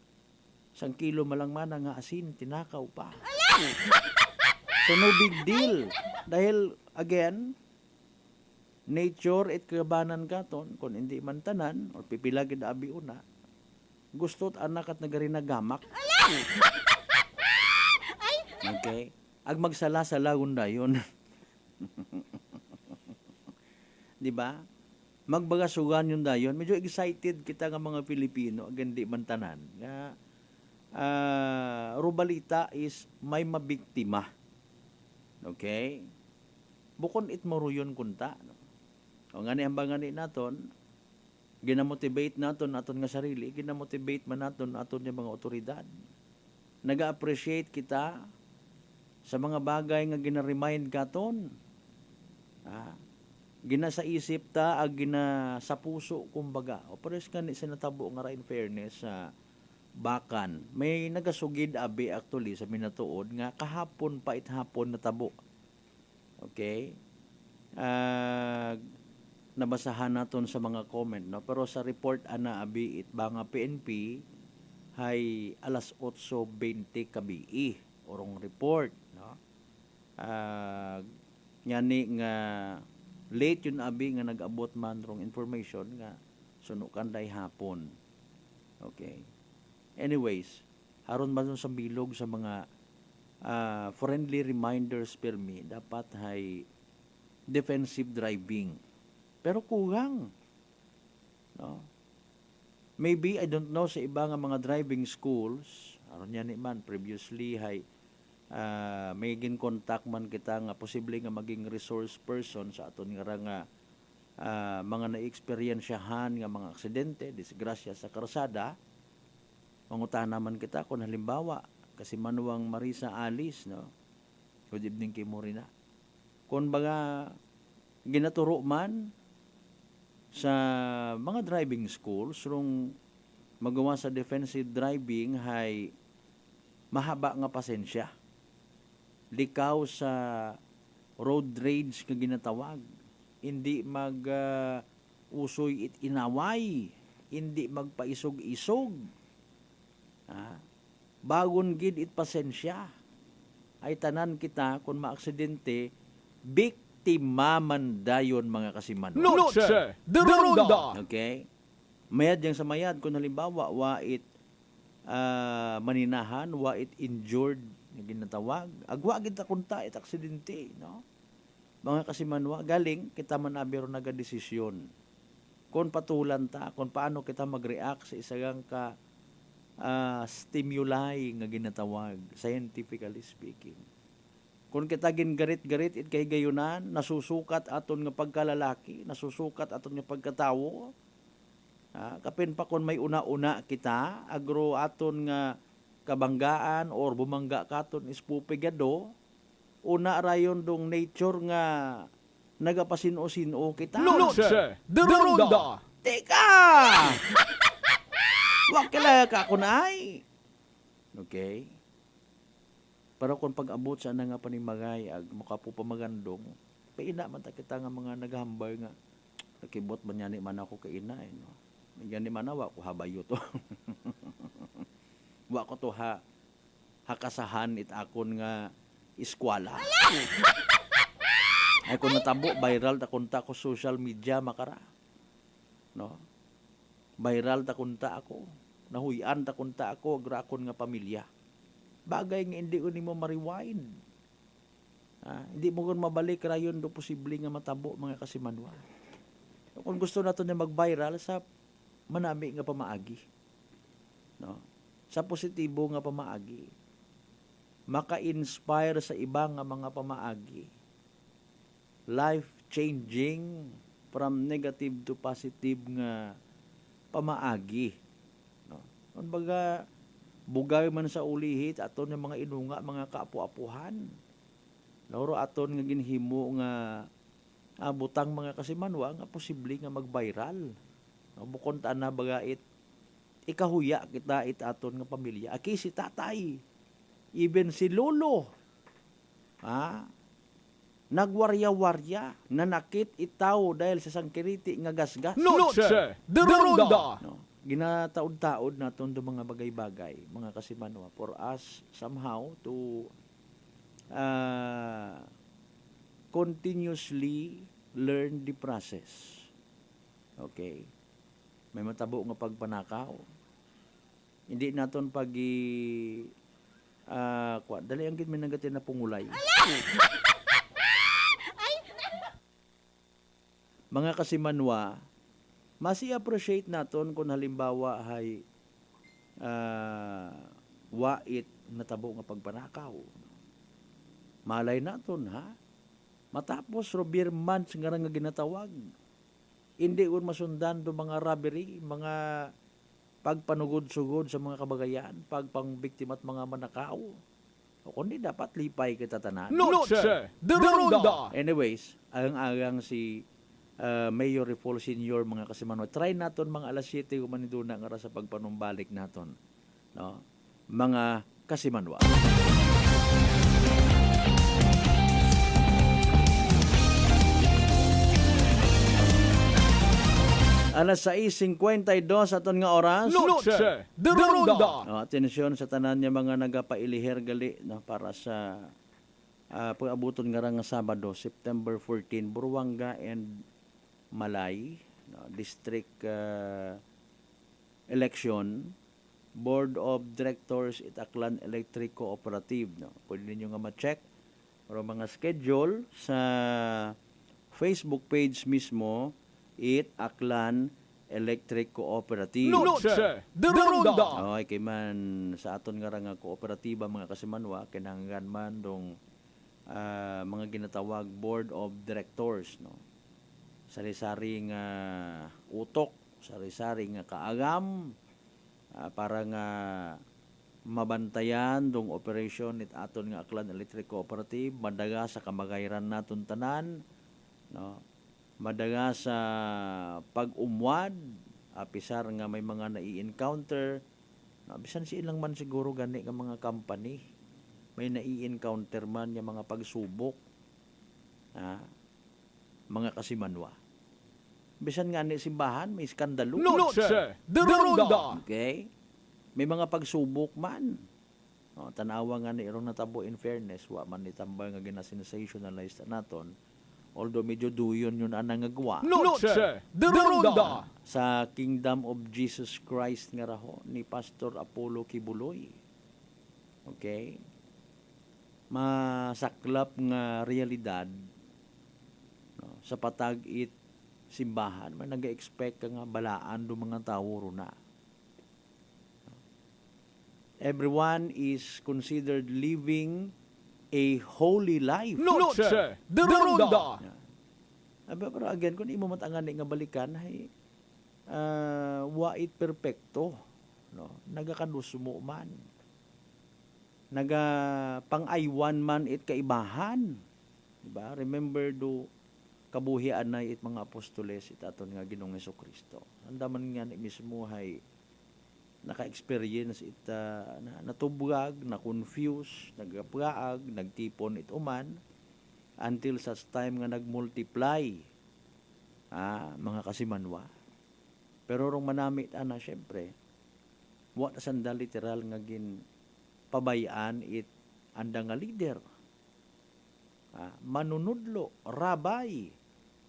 1 kilo malang man nga asin tinakaw pa. So no big deal. Dahil again, nature it kabanan katon kung hindi man tanan or pipila gid abi una. Gusto't anak at nagarinagamak. Okay? Ag magsala-sala gunda yun. Di ba? Magbagasugan yun dayon. Medyo excited kita nga mga Pilipino. Agandi man tanan. Rubalita is may mabiktima. Okay? Bukon it maruyon kunta. O nga ni hambangan ni naton, ginamotivate naton aton nga sarili, ginamotivate man naton aton nga mga otoridad. Naga-appreciate kita sa mga bagay nga gina-remind katon. Gina sa isip ta ag gina sa puso kumbaga. O pares nga ni sinatabo nga ra in fairness Bakan. May nagasugid abi actually sa minatuod nga kahapon pa hapon natabo. Okay? Nabasahan naton sa mga comment, no? Pero sa report ana abi it banga PNP hay alas 8:20 kabii orong report, no? Nyani nga late yun abi nga nag-abot man rong information nga sunukan day hapon. Okay. Anyways, haron man sa bilog sa mga friendly reminders pirmi dapat hay defensive driving. Pero kulang. No? Maybe, I don't know, sa iba nga mga driving schools, aron yan man, previously, may gin-contact man kita nga posible nga maging resource person sa aton nga mga na-experiensyahan nga mga aksidente, disgrasya sa karsada. Mangutan naman kita kung halimbawa, kasi manuwang Marisa Alice, no? Good evening kay Morina. Kung baga, ginaturo man sa mga driving schools rung magawa sa defensive driving hay mahaba nga pasensya. Likaw sa road rage nga ginatawag. Hindi usoy it inaway. Hindi magpaisog-isog. Bagon gid it pasensya. Ay tanan kita kung maaksidente biktimaman dayon mga kasiman. Noche de Ronda. Okay? Mayad yang sa mayad kung halimbawa wa it maninahan, wa it injured nga ginatawag. Agwa gid ta kunta it aksidente, no? Mga kasimanwa galing kita man abiro nagadesisyon. Kung patulan ta, kung paano kita mag-react sa isagang ka stimuli nga ginatawag, scientifically speaking. Kung kita gingarit-garit it kay gayunan, nasusukat aton nga pagkalalaki, nasusukat aton nga pagkatawo. Kapin pa kung may una-una kita, agro aton nga kabanggaan or bumangga katon ispupigado, una rayon dong nature nga nagapasino-sino kita. Noche de Ronda. Teka! Wag kila ka kunay. Okay? Pero kung pag-abot sa nga panimagay ag makapupamagandong, paina man ta kita nga mga naghambay nga nakibot man yani man ako kaina no. Yani man wa ko habayo to. Wa ko to hakasahan it akon nga eskwela. Ay kung natabo viral ta kunta ko social media makara. No? Viral ta kunta ako. Nahuyan ta kunta ako agrakon nga pamilya. Bagay nga hindi ko nimo ma-rewind. Hindi mo kun mabalik rayon do posible nga matabo mga kasimanwa. Kung gusto nato na mag-viral sa manami nga pamaagi. No? Sa positibo nga pamaagi. Maka-inspire sa iba nga mga pamaagi. Life-changing from negative to positive nga pamaagi. No? Kung baga bugay man sa ulihit aton ng mga inunga, mga kaapu-apuhan. Loro aton nga ginhimo nga butang mga kasimanwa nga posible nga mag-viral. No, bukod ta na bagait ikahuya kita it aton nga pamilya. Aki si tatay, even si lolo. Nagwarya-warya, nanakit itaw dahil sa sangkiriti nga gasgas. Noche de Ronda. No. Ginataod-taod naton do mga bagay-bagay, mga kasimanwa, for us somehow to continuously learn the process. Okay? May matabo nga pagpanakaw. Hindi naton dali ang gid may nagatin na pungulay. Mga kasimanwa, masi appreciate naton kung halimbawa hay wait natabo nga pagpanakaw. Malay naton matapos Robert Mans nga ginatawag. Hindi un masundan do mga robbery, mga pagpanugod-sugod sa mga kabagayan, pagpangbiktima at mga manakaw. O kundi dapat lipay kita tanan. Noche de Ronda. Anyways, agang si Mayor Refol Senior mga kasimanwa. Try naton mga alas 7 humaniduna nga sa pagpanumbalik naton no, mga kasimanwa. Alas 6:52 aton nga oras. Noche de Ronda. Atensyon sa tanan niya mga nagapailihir gali no, para sa pag-abuton nga nga Sabado, September 14, Buruanga and Malay, no, district election, Board of Directors Aklan Electric Cooperative. No. Pwede ninyo nga ma-check o mga schedule sa Facebook page mismo, Aklan Electric Cooperative. Noche de Ronda. Okay, kay man sa aton nga kooperatiba mga kasimanwa, kinahanglan man dong mga ginatawag Board of Directors, no. Sari-sari nga utok, sari-sari nga kaagam para nga mabantayan dong operation it aton nga Aklan Electric Cooperative, madaga sa kamagayran naton tanan, no. Madaga sa pag-umwad, apisar nga may mga nai-encounter, no, bisan si ilang man siguro gani nga mga company, may nai-encounter man yung mga pagsubok, mga kasimanwa. Bisan nga ni simbahan, may skandalo. Noche de Ronda. Okay? May mga pagsubok man. No, tanawa nga ni irong natabo in fairness, wa man itambay nga gina-sensationalize naton. Although medyo duyon yun ang nangagawa. Noche de Ronda. Sa Kingdom of Jesus Christ nga raho ni Pastor Apollo Kibuloy. Okay? Masaklap nga realidad, no, sa patag-it simbahan. May nag-expect ka nga balaan do mga tao na. Everyone is considered living a holy life. Noche de Ronda. Pero again, kung imo matangan nga balikan, ay wa it perfecto. No? Nagakadusmo man. Pang-aywan man it kaibahan. Diba? Remember do kabuhian na it mga apostoles it aton nga Ginoong Hesukristo. Andaman nga ni mismo hay naka-experience it natubgag, na-confuse, nagapgaag, nagtipon it uman until such time nga nagmultiply mga kasimanwa. Pero rong manamit ana syempre wa sanda literal nga gin pabayaan it anda nga leader. Manunudlo, rabay,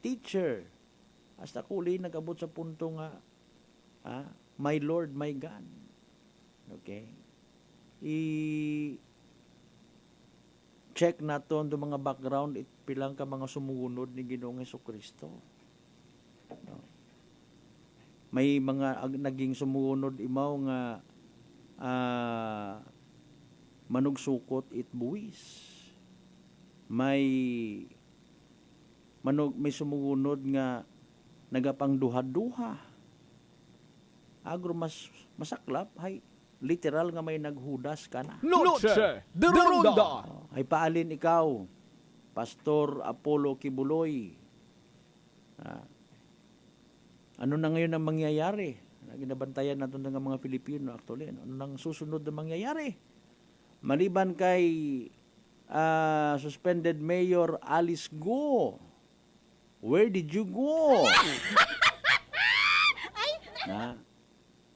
teacher. Hasta kuli nag-abot sa punto nga my Lord, my God. Okay? I-check naton do mga background it pilang ka mga sumugunod ni Ginoong Hesukristo. No? May mga naging sumugunod imaw nga manugsukot it buwis. May sumugunod nga nagapang duha-duha. Agro masaklap, hay literal nga may naghudas ka na. Noche de Ronda. Ay paalin ikaw, Pastor Apollo Kibuloy. Ano na ngayon ang mangyayari? Ginabantayan natin ng mga Pilipino actually. Ano nang susunod na mangyayari? Maliban kay suspended Mayor Alice Go. Where did you go?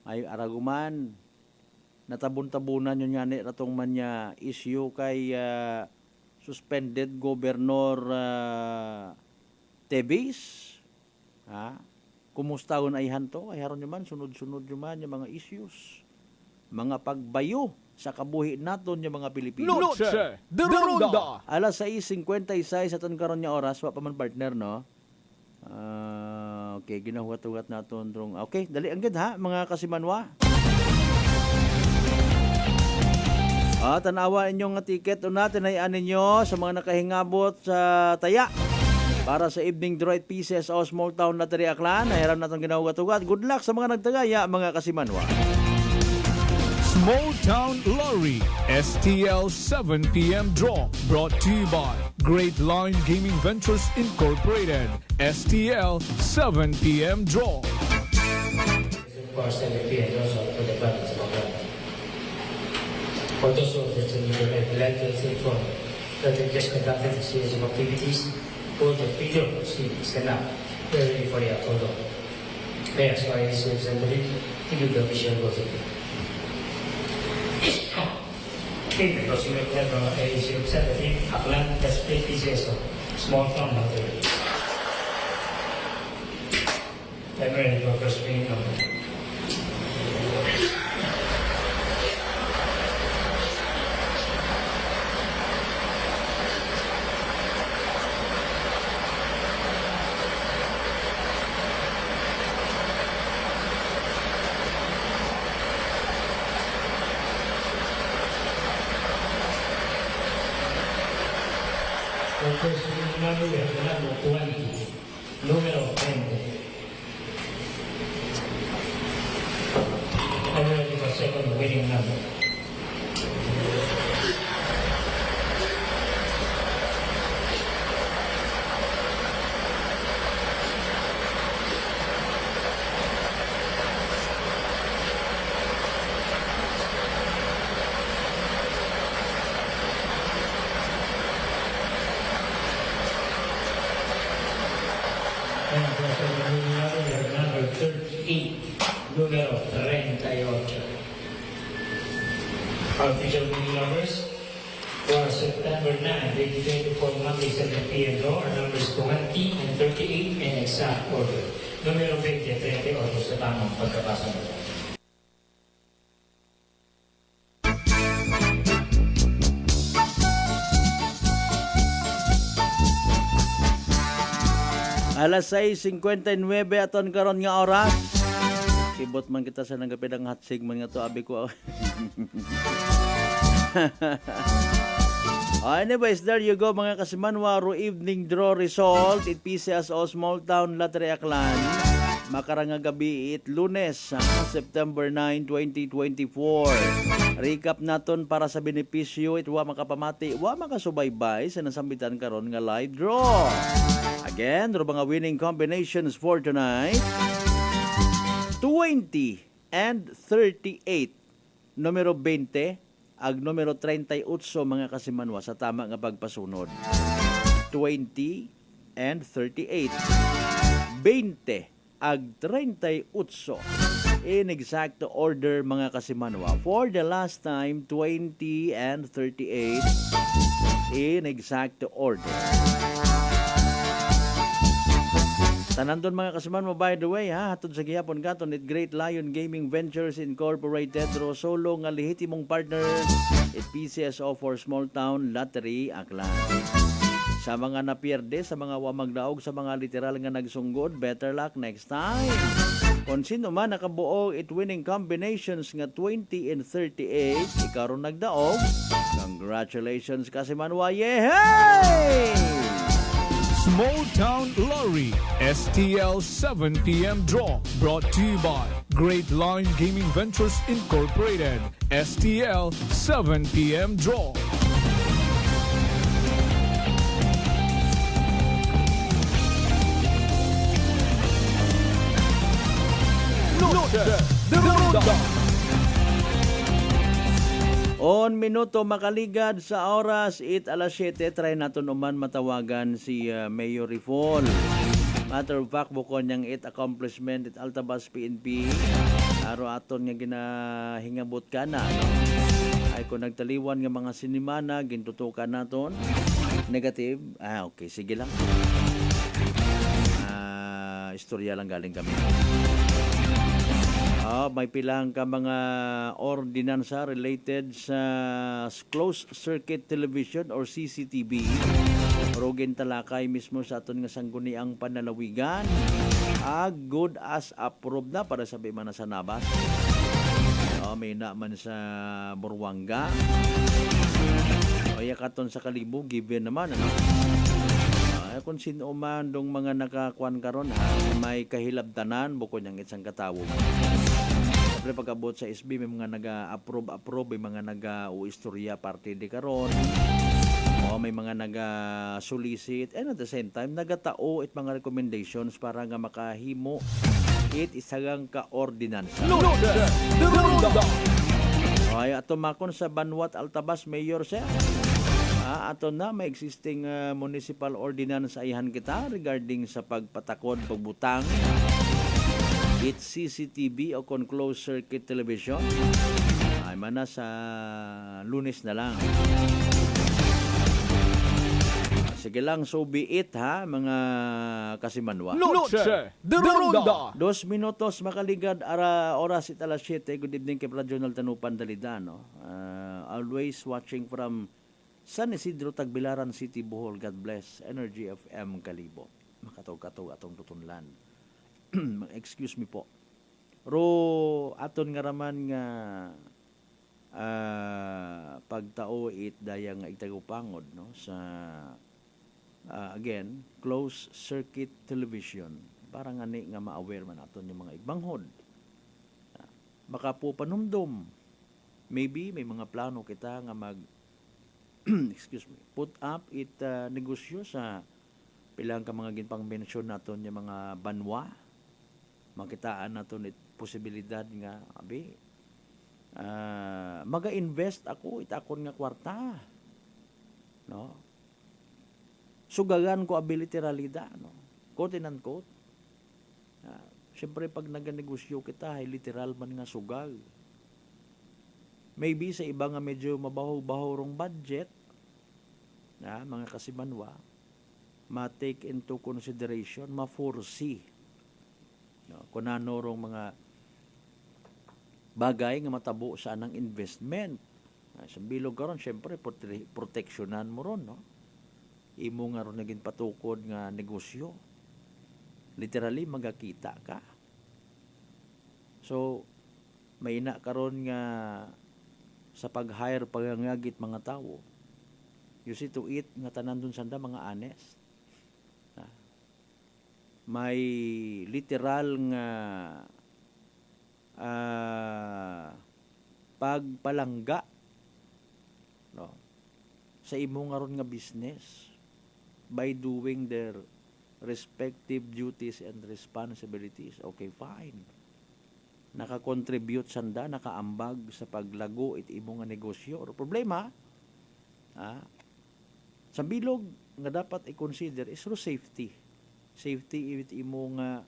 Ay araguman natabon-tabunan yun nga ni ratong man niya issue kay suspended Governor Tebis. Kumusta ay hanto? Ay haron naman sunod-sunod naman yung mga issues, mga pagbayo sa kabuhi naton yung mga Pilipino. Noche de Ronda. Alas 6:56 aton karon nga oras wa pa man partner, no? Okay, ginahugat-hugat naton drong. Okay, dali ang gid ha mga kasimanwa. Tanawa inyong nga ticket natin ay ninyo sa mga nakahingabot sa taya para sa evening draw at pieces o small town Lottery Aklan. Nahiram natin ginahugat-hugat. Good luck sa mga nagtagaya mga kasimanwa. Small Town Lottery STL 7 p.m. draw brought to you by Great Line Gaming Ventures Incorporated. STL 7 p.m. draw. For those who are listening, I'd like to inform that I just conducted a series of activities for the video series and now we're ready for the Atondo. Kaya so I send the link to you the mission goes in. Okay, because we have a 017 Aklan Casper PCSO, small town material. I'm ready for first meeting number. First meeting number, we have the number 20, numero 20. I'm ready for second winning number. And for second winning number, we have number 38, numero 38. Our official winning numbers for September 9, 2024, Monday, 7 p.m. draw are numbers 20 and 38 in exact order. Numero 20 at 38 sa tamang pagkapasa nila. Alas 6:59 aton karon nga oras. Kibot man kita sa nagapid ang hot segment nga to abi ko. Anyways, there you go mga kasimanwa. Ro evening draw result. It PCS o Small Town Lottery Aklan. Makarang nga gabi it Lunes, September 9, 2024. Recap naton para sa benepisyo. It wa makapamati, wa makasubaybay sa nasambitan karon nga live draw. Again, ro mga winning combinations for tonight. 20 and 38. Numero 20 ag numero 38 mga kasimanwa sa tama nga pagpasunod. 20 and 38. 20 ag 38 in exact order mga kasimanwa. For the last time, 20 and 38 in exact order. Tanandon mga kasimanwa, by the way, hatod sa gihapon katon it Great Lion Gaming Ventures Incorporated ro solo nga lehitimong partner it PCSO for Small Town Lottery Aklan. Sa mga napierde, sa mga wamagdaog, sa mga literal nga nagsunggod, better luck next time. Kung sino man nakabuo it winning combinations nga 20 and 38, ikaroon nagdaog. Congratulations kasimanwa, yehey! Small Town Lottery STL 7 p.m. draw brought to you by Great Lion Gaming Ventures Incorporated. STL 7 p.m. draw. On minuto makaligad sa oras it alas 7, try naton uman matawagan si Mayor Rifol. Matter of fact, bukon niyang it accomplishment it Altabas PNP aro aton nga ginahingabot ka na ay kung nagtaliwan nga mga sinimana gintutukan naton negative. Okay, sige lang, istorya lang galing kami. May pilang ka mga ordinansa related sa closed circuit television or CCTV. Rogin talakay mismo sa aton nga sangguniang panalawigan. Good as approved na para sabi man sa Nabas. May naman sa Burwanga. Katon sa Kalibo, given naman ano. Kung sino man dong mga nakakuan karon may kahilabtanan bukod yang isang katawo. Siyempre pag-abot sa SB may mga naga-approve, may mga naga-uistorya parte di karon. May mga naga-solicit and at the same time nagatao it mga recommendations para nga makahimo it isagang ka-ordinansa. Ay ato makon sa Banwat Altabas Mayor siya. Ato na may existing municipal ordinance ayahan kita regarding sa pagpatakod pagbutang it CCTV o kon closed circuit television. Ay mana sa Lunes na lang. Sige lang, so be it ha, mga kasimanwa. Noche de Ronda. 2 minutos makaligad oras it alas 7. Good evening kay Regional Tanupan Dalida, no? Always watching from San Isidro, Tagbilaran City, Bohol. God bless. Energy FM Kalibo. Makataw-kataw atong tutunlan. Excuse me po. Ro aton nga raman nga pagtao it dayang nga itagupangod, no, sa again closed circuit television para nga ni nga ma-aware man aton yung mga igbanghod. Baka po panumdum maybe may mga plano kita nga mag excuse me, put up it negosyo sa pilang ka mga ginpang mention naton yung mga banwa. Makitaan naton it posibilidad nga abi maga-invest ako itakon nga kwarta, no, sugagan ko ability realidad, no, quote and unquote. Siyempre pag naganegosyo kita ay literal man nga sugag. Maybe sa iba nga medyo mabaho-baho rong budget na mga kasimanwa ma-take into consideration, ma-foresee, no, kung ano rong mga bagay nga matabo sa anang investment. Sa bilog karon syempre proteksyonan mo ron, no, imo nga ron naging patukod nga negosyo, literally magakita ka. So may ina karon nga sa pag-hire pagangagit mga tao, you see to it nga tanan dun sanda mga honest. May literal nga pagpalangga, no, sa imo nga ron nga business by doing their respective duties and responsibilities. Okay, fine. Naka-contribute sanda, nakaambag sa paglago it imo nga negosyo. O problema, sa bilog nga dapat i-consider is safety. Safety it imo nga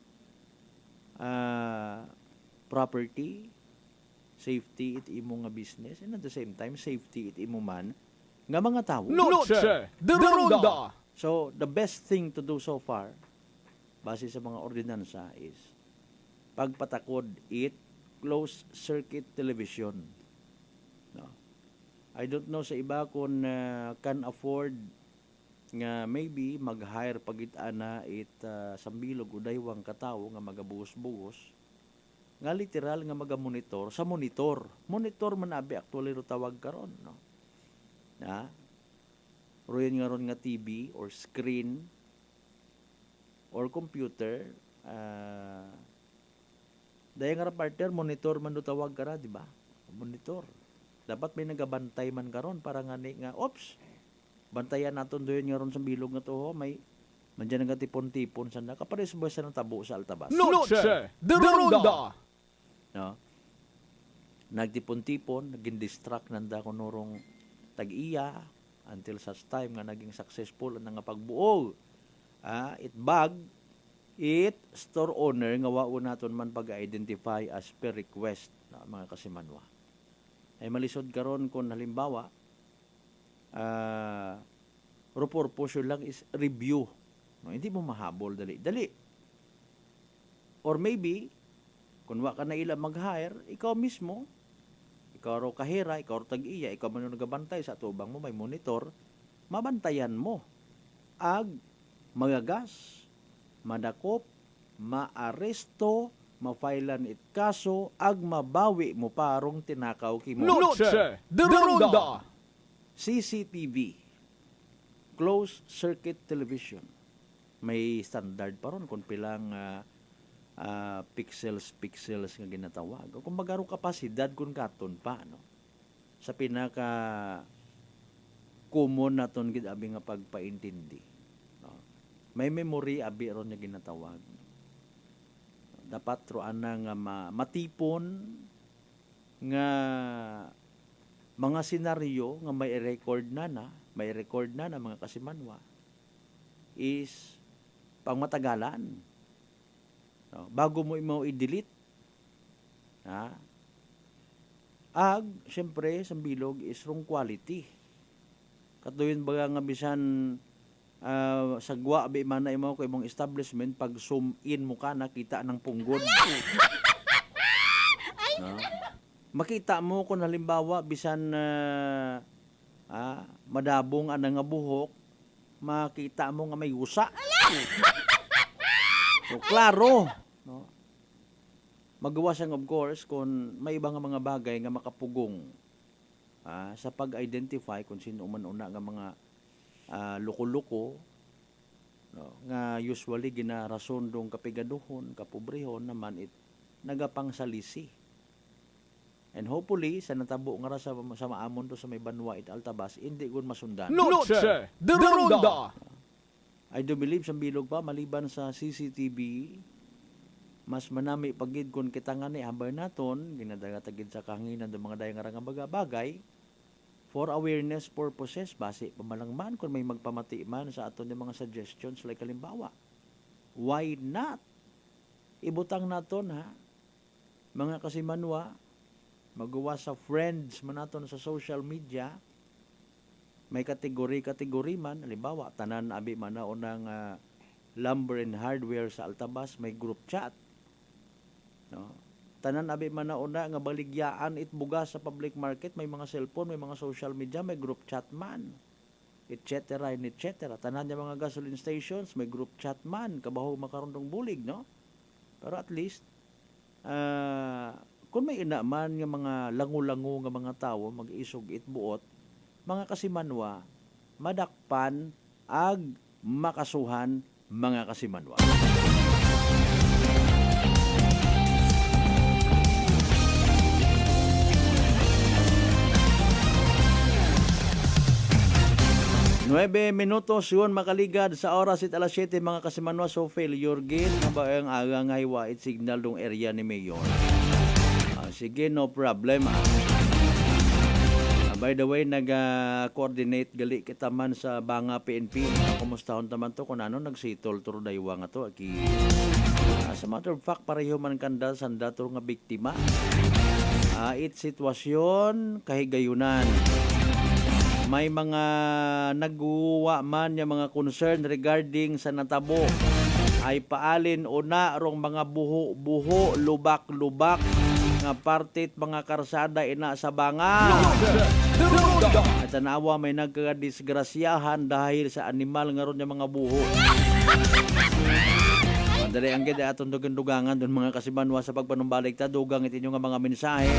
property, safety it imo nga business, and at the same time safety it imo man nga mga tao. Noche de Ronda. So the best thing to do so far base sa mga ordinansa is pagpatakod it closed circuit television, no. I don't know sa iba kung can afford nga maybe mag-hire pagit-ana it sambilog udaywang katawo nga magabuhos-buhos nga literal nga maga-monitor sa monitor man abi actually ro tawag karon, no, royan nga ron nga TV or screen or computer, dahil nga partner monitor man do tawag kara, di ba? Monitor dapat may nagabantay man karon para nga ni nga ops bantayan naton doon nga ron sa bilog nga to, may mandyan nga tipon-tipon sanda kapares ba sa tabo sa Altabas. Noche de Ronda. No, nagtipon-tipon, naging distract nanda ko norong tag-iya until such time nga naging successful ang nga pagbuo. It bag it store owner nga wao naton man pag-identify as per request, na mga kasimanwa. Ay malisod karon kung halimbawa purpose lang is review, no, hindi mo mahabol dali. Or maybe kung wa ka na ila mag-hire, ikaw mismo, ikaw ro kahira, ikaw ro tag-iya, ikaw man nagabantay sa tubang mo, may monitor, mabantayan mo. Ag magagas, madakop, maaresto, mafailan it kaso, ag mabawi mo parong tinakaw kimo. Noche de Ronda. CCTV, closed circuit television. May standard pa ron kung pilang pixels nga ginatawag. O kung magaro kapasidad kung katon pa, no, sa pinaka common naton gid abi nga pagpaintindi, no, may memory abi ron nga ginatawag. Dapat ro ana nga matipon nga mga senaryo nga may record na mga kasimanwa is pangmatagalan. No, bago mo i-delete. Ha? Siyempre, sa bilog is wrong quality. Katuyin baga nga bisan sagwa abi man na imo ko imong establishment pag zoom in mo ka nakita ng punggod. No? Makita mo kung halimbawa bisan madabong ang nga buhok, makita mo nga may gusa. So, klaro. No? Magawa siyang of course kung may ibang mga bagay nga makapugong sa pag-identify kung sino man una nga mga luko-luko, no? Nga usually ginarason dong kapigaduhon, kapobrehon naman nagapang salisi. And hopefully, sa natabo nga sa maamon to sa may Banwa it Altabas, hindi gun masundan. Noche de Ronda. I do believe sa bilog pa, maliban sa CCTV, mas manami pagid kung kita nga ni habay naton, ginadagatagid sa kahanginan ng mga dayang nga bagay, for awareness purposes, base pamalangman kung may magpamati man sa aton ng mga suggestions, like halimbawa, why not? Ibutang naton mga kasimanwa, magawa sa friends man naton sa social media, may kategori man, halimbawa, tanan abi man na unang lumber and hardware sa Altabas, may group chat. No? Tanan abi man na una nga baligyaan itbuga sa public market, may mga cellphone, may mga social media, may group chat man. Etc. Tanan niya mga gasoline stations, may group chat man, kabaho makarundong bulig, no? Pero at least, kung may ina man nga mga langu-langu nga mga tao, mag-isog itbuot, mga kasimanwa, madakpan ag makasuhan mga kasimanwa. Nuebe minutos yun makaligad sa oras it alas 7 mga kasimanwa. So failure gin ba ang agang highway signal dong area ni Mayor. Sige, no problem. By the way, nag-coordinate gali kita man sa Banga PNP. Kumustahon taman to kung ano nagsitol turo daywa nga to. As a matter of fact, pareho man kanda sanda to nga biktima. It sitwasyon kahigayunan. May mga nagguwa man yung mga concern regarding sa natabo. Ay paalin una rong mga buho, lubak-lubak nga partit mga karsada ina sa Banga. At tanawa may nagkadisgrasyahan dahil sa animal nga ron yung mga buho. Mandali ang gede atong dugangan doon mga kasimanwa sa pagpanumbalik ta dugang itinyo nga mga mensahe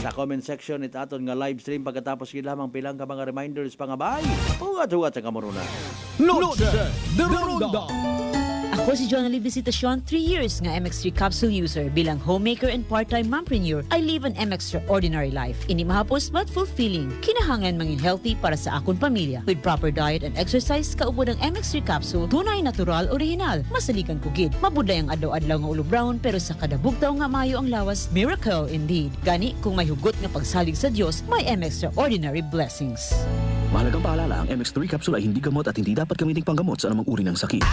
sa comment section it aton nga live stream pagkatapos gid lamang pilang ka mga reminders pangabay. Ugat-ugat sa kamuruna. Noche de Ronda. Ako si Jonalyn Visitacion, 3 years nga MX3 capsule user. Bilang homemaker and part-time mompreneur, I live an extraordinary life. Ini mahapos but fulfilling. Kinahangan mangin healthy para sa akong pamilya. With proper diet and exercise, kaupod ang MX3 capsule, tunay, natural, original. Masalikan kugid. Mabuday ang adlaw-adlaw nga ulo brown, pero sa kada bugtaw nga mayo ang lawas, miracle indeed. Gani, kung may hugot nga pagsalig sa Diyos, may extraordinary blessings. Mahalagang paalala, ang MX3 capsule ay hindi gamot at hindi dapat gamiting panggamot sa anumang uri ng sakit.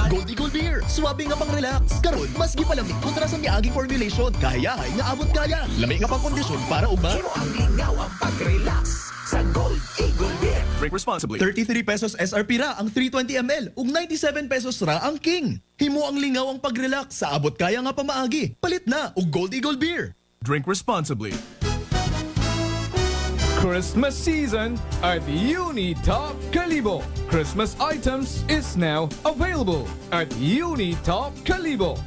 Goldie Gold Beer, swabe nga pang relax. Karon, mas gipalamig kontra sa miaging formulation. Kayahay nga abot kaya. Lami nga pang kondisyon para ugma. Pero ang lingaw ang pag-relax sa Gold Eagle Beer. Drink responsibly. 33 pesos SRP ra ang 320 ml ug 97 pesos ra ang King. Himo ang lingaw ang pag-relax sa abot kaya nga pamaagi. Palit na og Gold Eagle Beer. Drink responsibly. Christmas season at Unitop Calibo. Christmas items is now available at Unitop Calibo.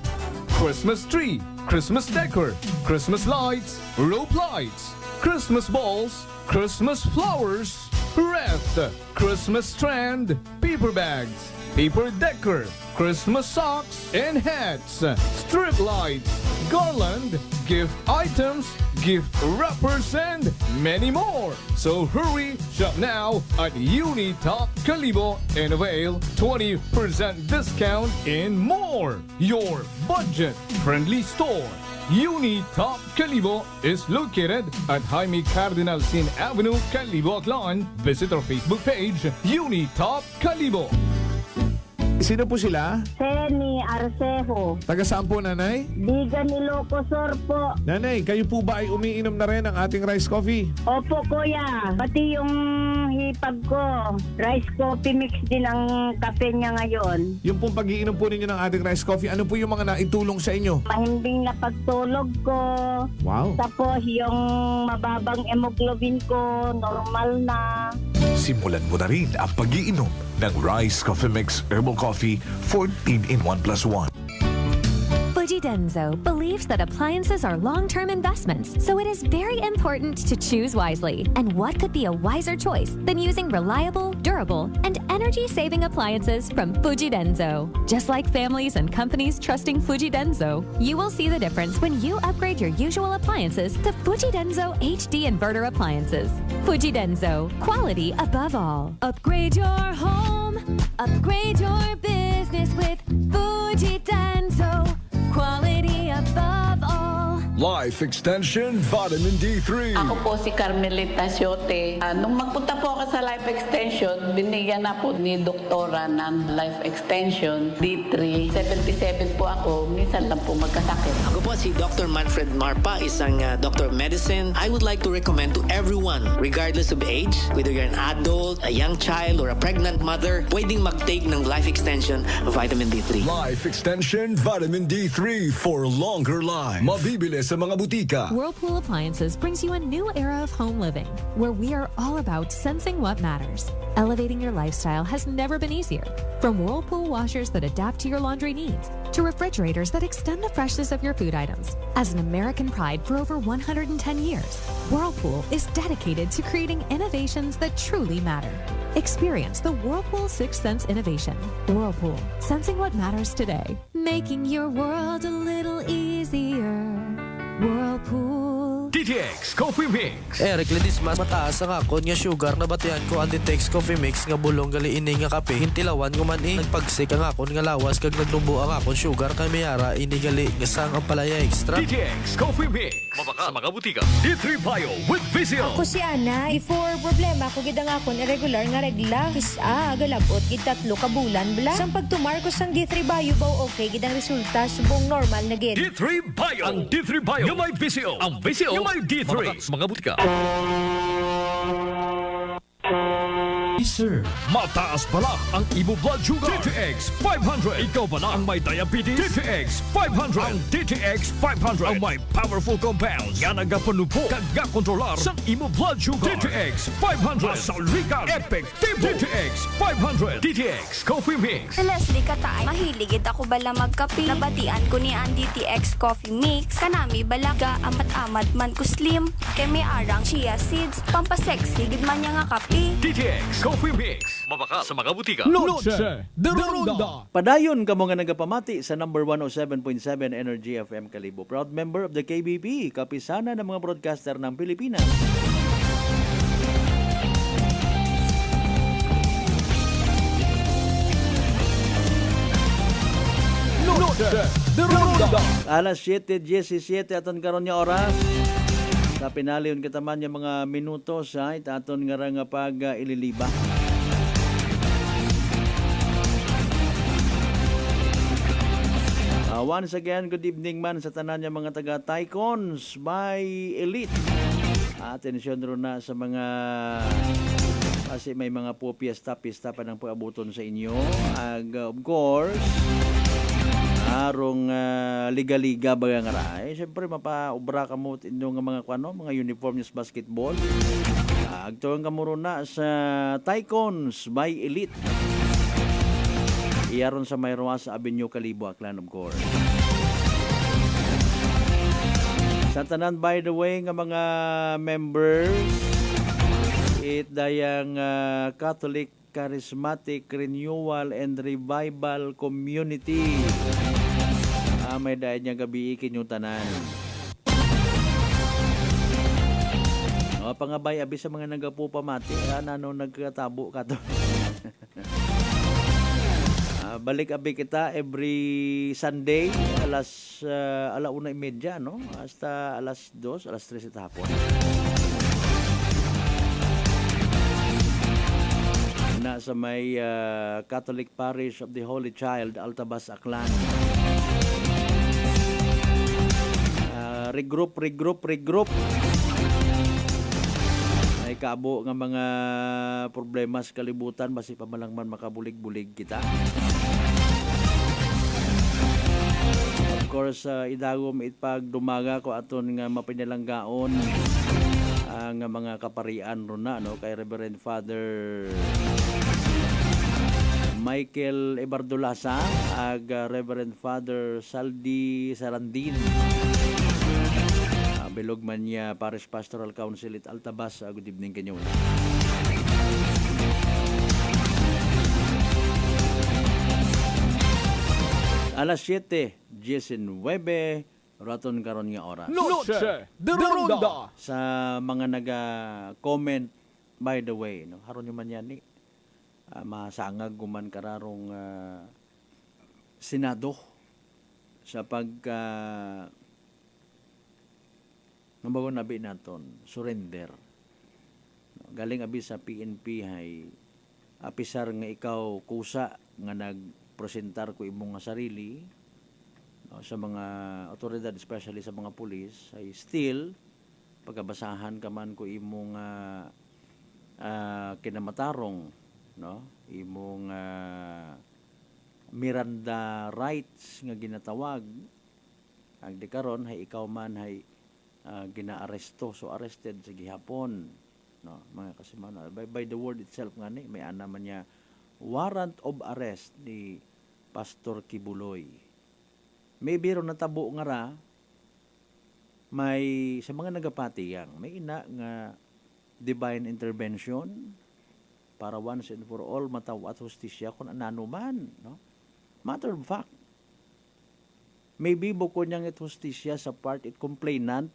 Christmas tree, Christmas decor, Christmas lights, rope lights, Christmas balls, Christmas flowers, wreath, Christmas strand, paper bags, paper decor, Christmas socks and hats, strip lights, garland, gift items, gift wrappers, and many more. So hurry, shop now at Unitop Calibo and avail 20% discount and more. Your budget-friendly store. Unitop Calibo is located at Jaime Cardinal Sin Avenue, Calibo, Aklan. Visit our Facebook page, Unitop Calibo. Sino po sila? Seni Arcejo. Taga saan po, nanay? Bigan Ilocosur po. Nanay, kayo po ba ay umiinom na rin ng ating rice coffee? Opo, kuya. Pati yung hipag ko. Rice coffee mix din ang kape niya ngayon. Yung pong pag-iinom po ninyo ng ating rice coffee, ano po yung mga naitulong sa inyo? Mahimbing na pagtulog ko. Wow. Tapos yung mababang hemoglobin ko, normal na. Simulan mo na rin ang pag-iinom ng Rice Coffee Mix Herbal Coffee 14 in 1 plus 1. Fujidenzo believes that appliances are long-term investments, so it is very important to choose wisely. And what could be a wiser choice than using reliable, durable, and energy-saving appliances from Fujidenzo? Just like families and companies trusting Fujidenzo, you will see the difference when you upgrade your usual appliances to Fujidenzo HD inverter appliances. Fujidenzo, quality above all. Upgrade your home, upgrade your business with Fujidenzo. Quality above all. Life Extension Vitamin D3. Ako po si Carmelita Siote. Nung magpunta po ako sa Life Extension, binigyan na po ni Doktora ng Life Extension D3. 77 po ako, minsan lang po magkasakit. Ako po si Dr. Manfred Marpa, isang Doctor of Medicine. I would like to recommend to everyone, regardless of age, whether you're an adult, a young child, or a pregnant mother, pwedeng mag-take ng Life Extension Vitamin D3. Life Extension Vitamin D3 for longer life. Mabibili sa mga butika. Whirlpool Appliances brings you a new era of home living, where we are all about sensing what matters. Elevating your lifestyle has never been easier. From Whirlpool washers that adapt to your laundry needs, to refrigerators that extend the freshness of your food items. As an American pride for over 110 years, Whirlpool is dedicated to creating innovations that truly matter. Experience the Whirlpool Sixth Sense innovation. Whirlpool, sensing what matters today. Making your world a little easier. Whirlpool. DTX Coffee Mix. Eric Ledis mas mataas ang akon nga sugar na batian ko ang DTX Coffee Mix nga bulong gali ini nga kape. Hintilawan ko man nagpagsik ang akon nga lawas kag nagnubo ang akon sugar kay mayara ini gali nga sang ang palaya extra. DTX Coffee Mix. Mabaka sa mga butika. D3 Bio with Vizio. Ako si Ana. Before problema ko gid ang akon irregular nga regla. Kisa galabot gid 3 ka bulan bla. Sang pagtumar ko sang D3 Bio baw okay gid ang resulta subong normal na gid. D3 Bio. Ang D3 Bio yung may Vizio. Ang Vizio yung may D3. Mabaka sa mga butika. Sir, mataas pala ang imo blood sugar. DTX 500. Ikaw ba na ang may diabetes? DTX 500. Ang DTX 500 ang may powerful compounds nga nagapanubo kag kontrolar sa imo blood sugar. DTX 500. Masalikan. Epektibo. DTX 500. DTX Coffee Mix. Si Leslie Katay, mahiligid ako bala magkape. Nabatian ko ni ang DTX Coffee Mix. Kanami balaga amat-amat man ko slim. Kay may arang chia seeds. Pampasexy gid man niya nga kape. DTX Coffee Mix. Mabaka sa mga butika. Noche de Ronda. Padayon kamo nga nagapamati sa number 107.7 Energy FM Calibo. Proud member of the KBP, kapisana ng mga broadcaster ng Pilipinas. Noche de Ronda. Alas 7:17 aton karon nga oras. Sa pinaliyon kataman yung mga minuto sa itaton nga nga pag ililiba. Once again, good evening man sa tanan niya mga taga Tycons by Elite. Atensyon ron na sa mga kasi may mga po pista pa ng paabuton sa inyo. Of course, arong liga-liga baga nga ray. Siyempre mapaubra ka mo inyong mga mga uniforms basketball. Agtuang ka mo ron na sa Tycons by Elite. Iyaron sa Mayroas Avenue, Calibo, Aklan, of course. Sa tanan, by the way, nga mga members, dayang Catholic Charismatic Renewal and Revival Community. May dahil niya gabi ikinyong tanan. Pangabay, abis sa mga nagapupamati, ano nagkatabo ka to. Balik abi kita every Sunday alas 1:30, no? Hasta alas 2, alas 3 sa hapon. Na sa may Catholic Parish of the Holy Child, Altabas, Aklan. Regroup. Ay kaabo nga mga problema sa kalibutan basi pa man lang man makabulig-bulig kita. Of course, idagom itpag dumaga ko aton nga mapinalanggaon ang mga kaparian ron na, no, kay Reverend Father Michael Ebardolasa ag Reverend Father Saldi Sarandin. Bilog man niya Parish Pastoral Council at Altabas. Good evening kanyo. Alas 7:19 raton karon nga oras. Noche de Ronda. Sa mga naga-comment, by the way, no, haron man yan ni masangag guman kararong Senado sa pagka nambagon nabi naton surrender. Galing abi sa PNP hay apisar nga ikaw kusa nga nagpresentar ko imong nga sarili, no, sa mga otoridad, especially sa mga pulis, ay still pagkabasahan ka man ko imong kinamatarong, no, imong Miranda rights nga ginatawag, ang di karon hay ikaw man hay ginaaresto, so arrested sa gihapon, no, mga kasimano by the word itself nga ni may ana man niya warrant of arrest ni Pastor Kibuloy. Maybe ron natabo nga ra may sa mga nagapatiyang may ina nga divine intervention para once and for all matawat hustisya kung anano man, no, matter of fact maybe bukod niyang hustisya sa part it complainant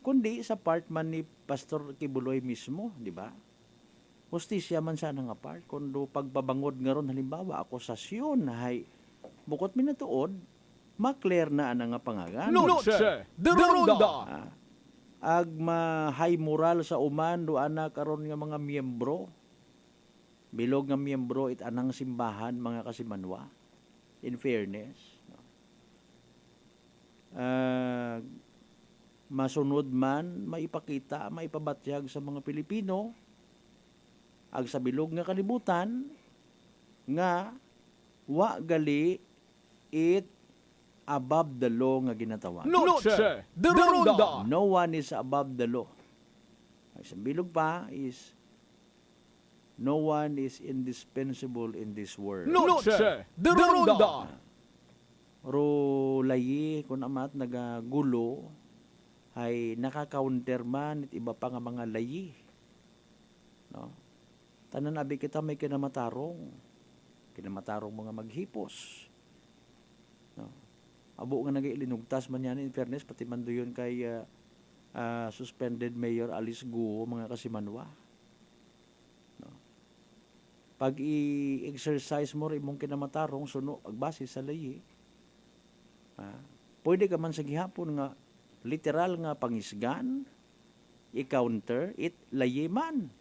kundi sa part man ni Pastor Kibuloy mismo, di ba? Hustisya man sana nga part, kundo pagpabangod nga ron, halimbawa, akusasyon, hay, bukod minatuod, makler na ana nga pangagan. Noche de Ronda. Ag ma-high moral sa uman, do ana karon nga mga miyembro, bilog nga miyembro, it anang simbahan, mga kasimanwa, in fairness. Masunod man, maipakita, maipabatyag sa mga Pilipino ag sa bilog nga kalibutan nga wa gali it above the law nga ginatawag. Noche de Ronda. No one is above the law. Sa bilog pa is no one is indispensable in this world. Noche de Ronda. Ro layi kun amat nagagulo ay nakaka-counter man at iba pa nga mga layi. No? Tanan abi kita may kinamatarong mga maghipos. No? Abo nga nag-ilinugtas man yan in fairness, pati man doon kay suspended Mayor Alice Guo, mga kasimanwa. No? Pag i-exercise mo rin mong kinamatarong, suno, agbase sa layi, pwede ka man sa gihapon nga literal nga pangisgan, i-counter, it layi man.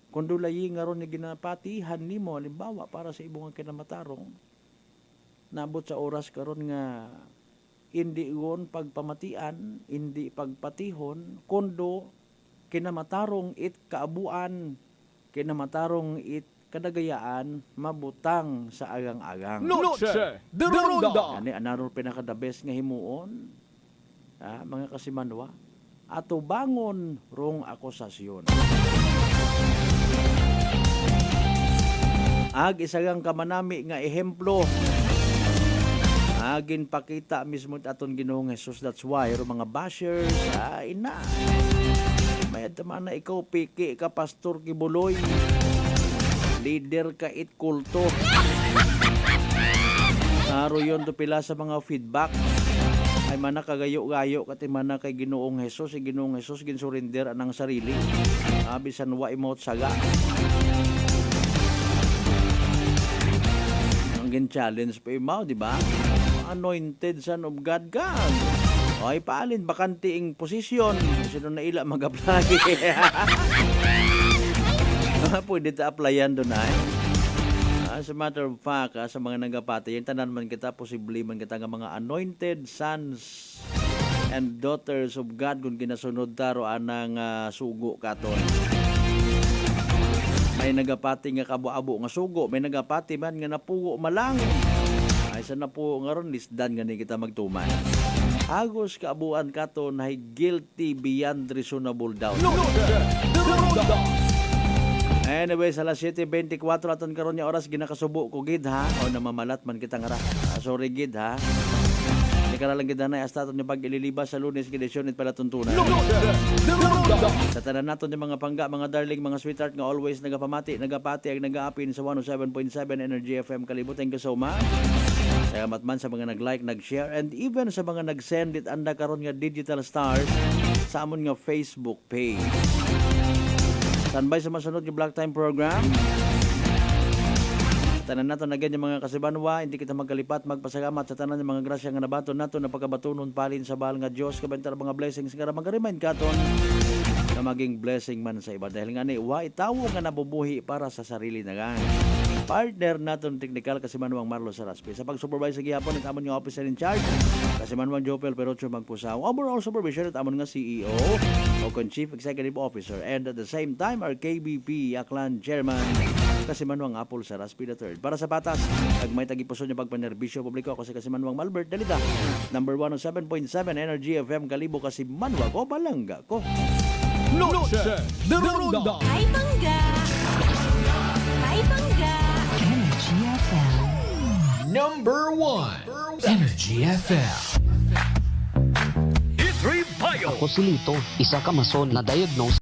Kundo layi nga ron ni ginapatihan ni mo, halimbawa, para sa ibong kinamatarong, nabot sa oras karon nga hindi iyon pagpamatian, hindi pagpatihon, kundo kinamatarong it kaabuan, kinamatarong it kadagayaan, mabutang sa agang-agang. Noche de Ronda. Ani anaro pinaka-the best nga himuon, mga kasimanwa, ato bangon rong akusasyon. Ag isagang kamanami nga ehemplo, agin pakita mismo aton Ginoong Jesus. That's why mga bashers, ina may tama na ikaw piki ka Pastor Kibuloy, leader ka it kulto. Naro yun to pila sa mga feedback ay mana kagayo-gayo kati mana kay Ginoong Jesus, si Ginoong Jesus ginsurrender anang sarili. Bisan wa imot saga. challenge pa imaw, di ba? Anointed son of God God. Okay, paalin, bakantiing posisyon. Sino na ila mag-apply? Pwede ta applyan doon ay. As a matter of fact, sa mga nagapati, yung tanan man kita, posible man kita nga mga anointed sons and daughters of God kung ginasunod taro anang sugo katon. May nagapati nga kabo-abo nga sugo, may nagapati man nga napugo malang. Ay sa napugo nga ron, lisdan nga ni kita magtuman. Hagos kaabuan katon ay guilty beyond reasonable doubt. Anyway, sa alas 7:24 aton karon nga oras ginakasubo ko gid ha o namamalat man kita nga ra. Sorry gid ha. Di ka lang gid na hasta aton ni pag-ililibas sa Lunes gidesyon it pala tuntunan. Sa tanan naton yung mga pangga, mga darling, mga sweetheart nga always nagapati ang nagaapin sa 107.7 Energy FM Kalibo. Thank you so much. Salamat man sa mga nag-like, nag-share, and even sa mga nag-send it anda karon nga digital stars sa amon nga Facebook page. Standby sa masunod yung Black Time program. Tanan nato na yung mga kasibanwa, hindi kita magkalipat, magpasalamat sa tanan ng mga grasya nga nabaton nato na pagkabatunon palin sa bahal nga Dios, kabentar mga blessings nga mag-remind katon na maging blessing man sa iba. Dahil nga ni, wa itawo nga nabubuhi para sa sarili na gan. Partner naton technical kasi manuang Marlo Saraspe. Sa pag-supervise sa gihapon, itamon nga officer in charge. Kasi manuang Jopel Perocho Magpusaw. Overall supervision, itamon nga CEO o Chief Executive Officer. And at the same time, our KBP Aklan Chairman kasi manuang Apple Saraspe III. Para sa patas, pag may tagipuso niya pagpanerbisyo publiko ako si kasi manuang Malbert Dalita. Number 107.7 Energy FM Kalibo kasi manuang ko, balangga ko. Noche de Ronda. Ay, bangga! Ay, bangga! Energy FM. Number 1. Energy FM. E3 Bio. Ako si Lito, isa ka mason na diagnose